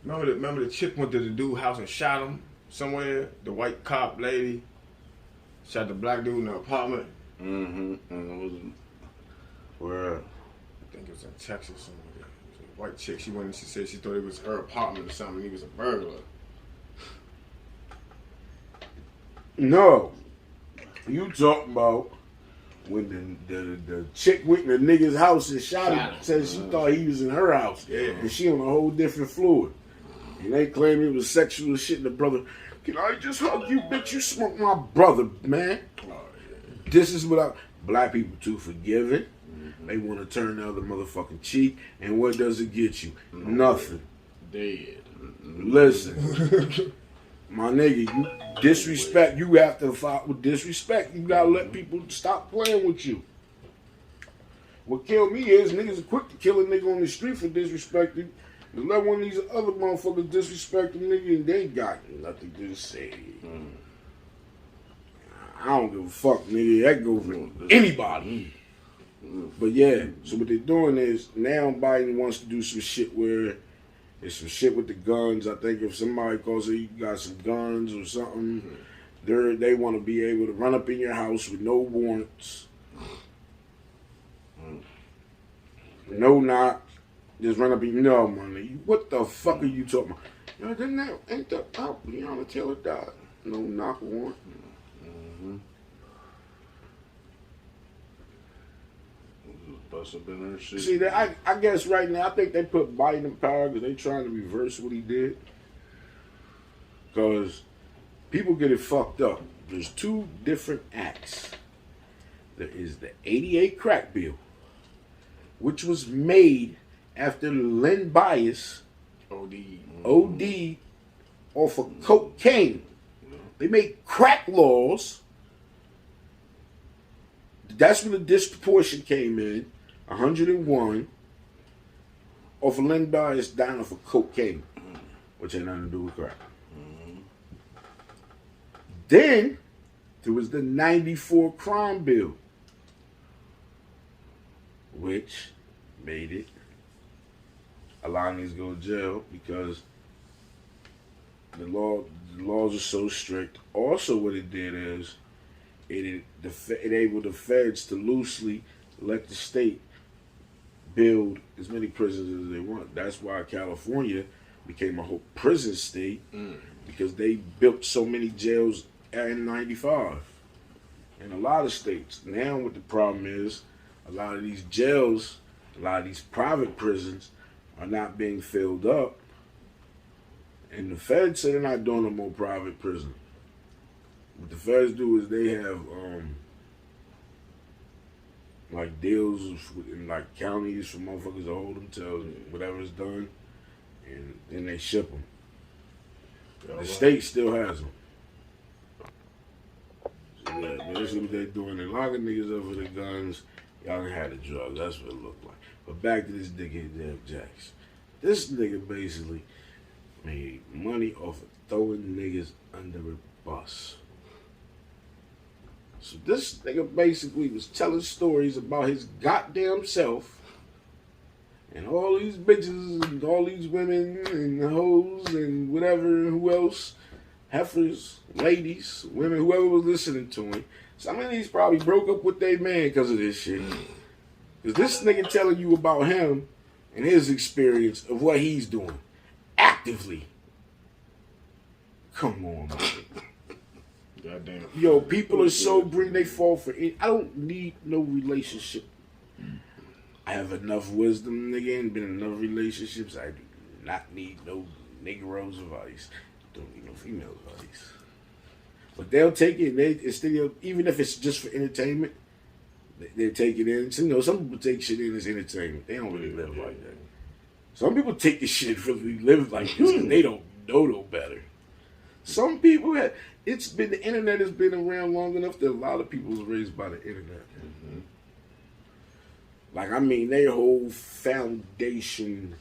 Remember the chick went to the dude's house and shot him somewhere? The white cop lady shot the black dude in the apartment. Mm-hmm. And it was where? I think it was in Texas somewhere. It was a white chick. She went and she said she thought it was her apartment or something. He was a burglar. No. You talking about when the chick went in the nigga's house and shot him, said she thought he was in her house. Yeah. And she on a whole different floor. And they claimed it was sexual shit, and the brother, can I just hug you, bitch? You smoked my brother, man. Oh, yeah. This is what black people too forgiving. Mm-hmm. They want to turn the other motherfucking cheek. And what does it get you? Mm-hmm. Nothing. Dead. Mm-hmm. Listen. My nigga, you disrespect, you have to fight with disrespect. You gotta let people stop playing with you. What killed me is niggas are quick to kill a nigga on the street for disrespecting. And let one of these other motherfuckers disrespect them, nigga, and they got nothing to say. I don't give a fuck, nigga. That goes for anybody. But yeah, so what they're doing is now Biden wants to do some shit where it's some shit with the guns. I think if somebody calls it, you got some guns or something, they want to be able to run up in your house with no warrants, no knock. Just run up and no money. What the fuck are you talking about? Yo, didn't that ain't that how Breonna Taylor died? No knock warrant. Mm-hmm. Bust up in her shit. See that I guess right now I think they put Biden in power because they trying to reverse what he did. Because people get it fucked up. There's 2 different acts. There is the '88 crack bill, which was made after Len Bias OD off of cocaine. They made crack laws. That's when the disproportion came in. 101 off of Len Bias dying off of cocaine, which had nothing to do with crack. Then there was the '94 crime bill, which made it a lot of niggas go to jail because the laws are so strict. Also, what it did is it enabled the feds to loosely let the state build as many prisons as they want. That's why California became a whole prison state because they built so many jails in '95. In a lot of states. Now what the problem is, a lot of these jails, a lot of these private prisons are not being filled up. And the feds say they're not doing no more private prison. What the feds do is they have like deals in like counties for motherfuckers to hold them till whatever's done. and then they ship them. Yeah, The state still has them. So yeah, but this is what they're doing. They're locking niggas up for the guns. Y'all can have the drugs. That's what it looked like. But back to this dickhead Jeff Jackson. This nigga basically made money off of throwing niggas under a bus. So this nigga basically was telling stories about his goddamn self and all these bitches and all these women and hoes and whatever, who else, heifers, ladies, women, whoever was listening to him. Some of these probably broke up with their man because of this shit. Because this nigga telling you about him and his experience of what he's doing actively. Come on, man. Goddamn. Yo, people are so green they fall for it. I don't need no relationship. I have enough wisdom, nigga, and been in enough relationships. I do not need no Negroes advice. Don't need no female advice. But they'll take it. It's still, even if it's just for entertainment, they take it in. So, you know, some people take shit in as entertainment. They don't really live like that. Some people take this shit really live like this because they don't know no better. Some people have. The internet has been around long enough that a lot of people was raised by the internet. Mm-hmm. Like, I mean, their whole foundation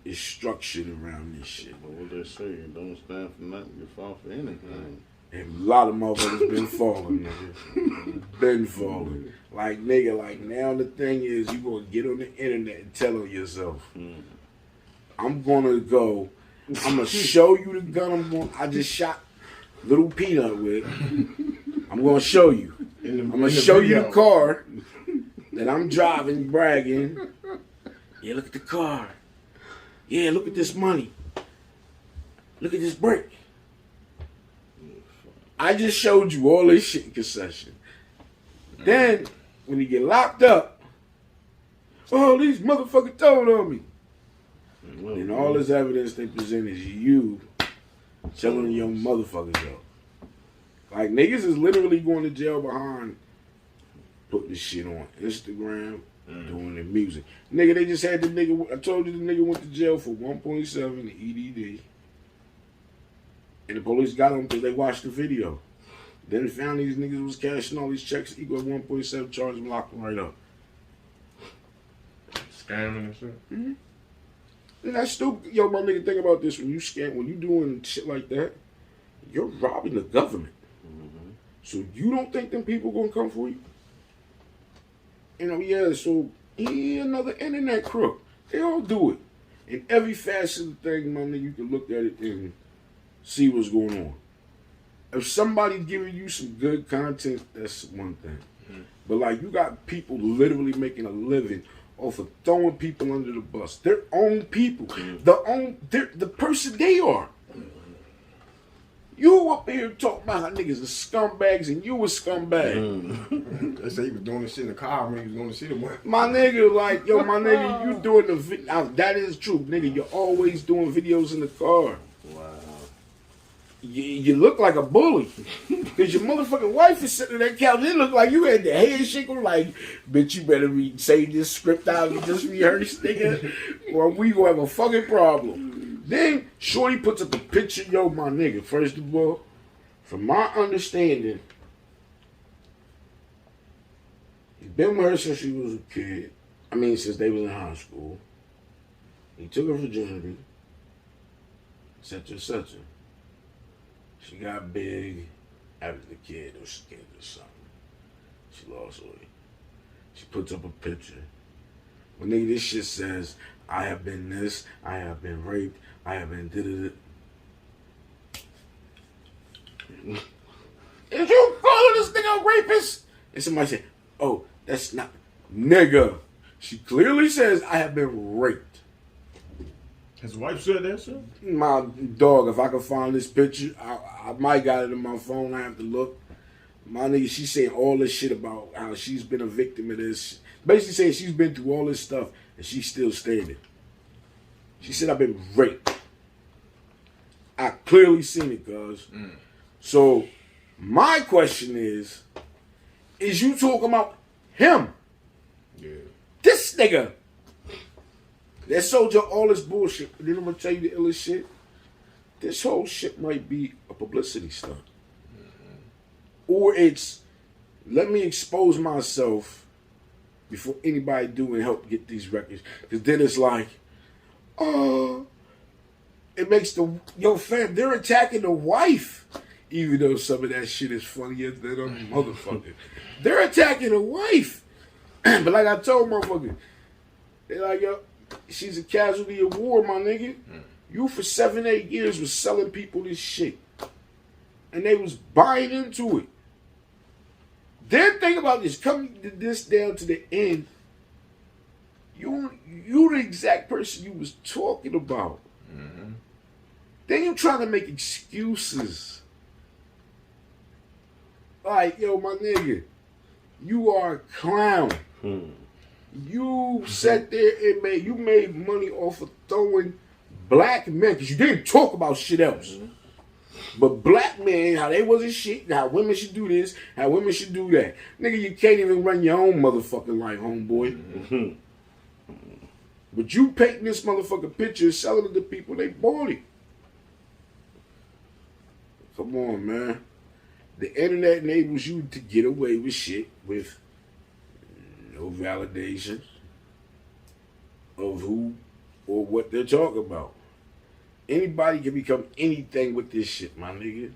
is structured around this shit. But what they say, you don't stand for nothing, you fall for anything. And a lot of motherfuckers been falling, nigga. Been falling. Like, nigga, like, now the thing is, you gonna get on the internet and tell on yourself, I'm gonna go, I'm gonna show you the gun I just shot Little Peanut with. I'm gonna show you. I'm gonna show you the car that I'm driving, bragging. Yeah, look at the car. Yeah, look at this money. Look at this brick. I just showed you all this shit in concession. Then, when you get locked up, oh, these motherfuckers told on me. And all this evidence they present is you telling your motherfuckers up. Like, niggas is literally going to jail behind putting this shit on Instagram, doing their music. Nigga, they just had the nigga, I told you the nigga went to jail for 1.7 EDD. And the police got him because they watched the video. Then they found these niggas was cashing all these checks equal 1.7, charged them, locked them right up. Scamming and shit? Mm-hmm. And that's stupid. Yo, my nigga, think about this. When you doing shit like that, you're robbing the government. Mm-hmm. So you don't think them people gonna come for you? You know, yeah, so he another internet crook. They all do it. In every facet of the thing, my nigga, you can look at it and see what's going on. If somebody's giving you some good content, that's one thing. Mm-hmm. But like, you got people literally making a living off of throwing people under the bus. Their own people. Mm-hmm. The person they are. Mm-hmm. You up here talking about how niggas are scumbags and you a scumbag. Mm-hmm. They say he was doing this shit in the car when he was going to see the one. My nigga, like, yo, my nigga, you doing the video. That is true, nigga. You're always doing videos in the car. Wow. You look like a bully. Because your motherfucking wife is sitting on that couch. It look like you had the head shaking like, bitch, you better say this script out and just rehearse, nigga, or we gonna have a fucking problem. Then Shorty puts up a picture. Yo, my nigga, first of all, from my understanding, he's been with her since she was a kid. I mean, since they was in high school. He took her virginity, etc., etc. She got big after the kid was scared or something. She lost weight. She puts up a picture. When nigga, this shit says, I have been this, I have been raped, I have been did it. Is you calling this nigga a rapist? And somebody said, oh, that's not, nigga. She clearly says, I have been raped. His wife said that shit? My dog, if I can find this picture, I might got it in my phone. I have to look. My nigga, she's saying all this shit about how she's been a victim of this. Basically saying she's been through all this stuff and she's still standing. She said, I've been raped. I clearly seen it, cuz. So, my question is you talking about him? Yeah. This nigga. They sold you all this bullshit. And then I'm gonna tell you the illest shit. This whole shit might be a publicity stunt. Or it's, let me expose myself before anybody do and help get these records. Because then it's like, it makes yo fam, they're attacking the wife. Even though some of that shit is funnier than a motherfucker. They're attacking the wife. But like I told motherfuckers, they're like, yo, she's a casualty of war, my nigga. You for 7-8 years was selling people this shit. And they was buying into it. Then think about this. Come this down to the end. You the exact person you was talking about. Mm-hmm. Then you trying to make excuses. Like, yo, my nigga, you are a clown. You sat there and you made money off of throwing black men, because you didn't talk about shit else. But black men, how they wasn't shit, how women should do this, how women should do that. Nigga, you can't even run your own motherfucking life, homeboy. But you painting this motherfucking picture, selling it to people, they bought it. Come on, man. The internet enables you to get away with shit with no validation of who or what they're talking about. Anybody can become anything with this shit, my nigga.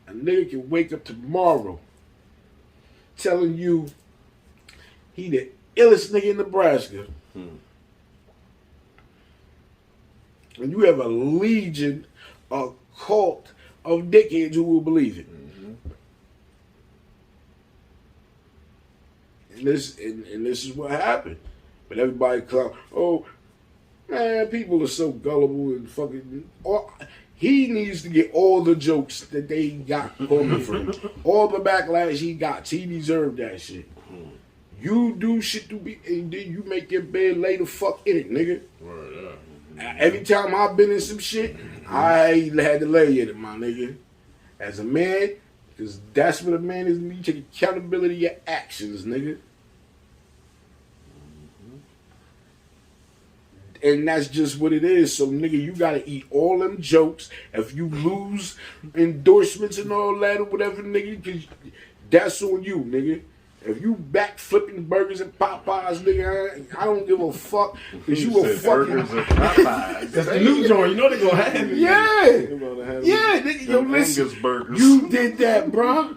A nigga can wake up tomorrow telling you he the illest nigga in Nebraska. And you have a legion, a cult of dickheads who will believe it. And this is what happened. But everybody come, oh, man, people are so gullible and fucking. He needs to get all the jokes that they got coming from him. All the backlash he got. He deserved that shit. You do shit to be, and then you make your bed, lay the fuck in it, nigga. Every time I've been in some shit, I had to lay in it, my nigga. As a man, because that's what a man is. You take accountability of your actions, nigga. And that's just what it is. So, nigga, you gotta eat all them jokes. If you lose endorsements and all that or whatever, nigga, cause that's on you, nigga. If you back flipping burgers and Popeyes, nigga, I don't give a fuck. Cause you a fucking That's the new joint. You know they gonna have it. Yeah, nigga. Yo, listen, you did that, bro.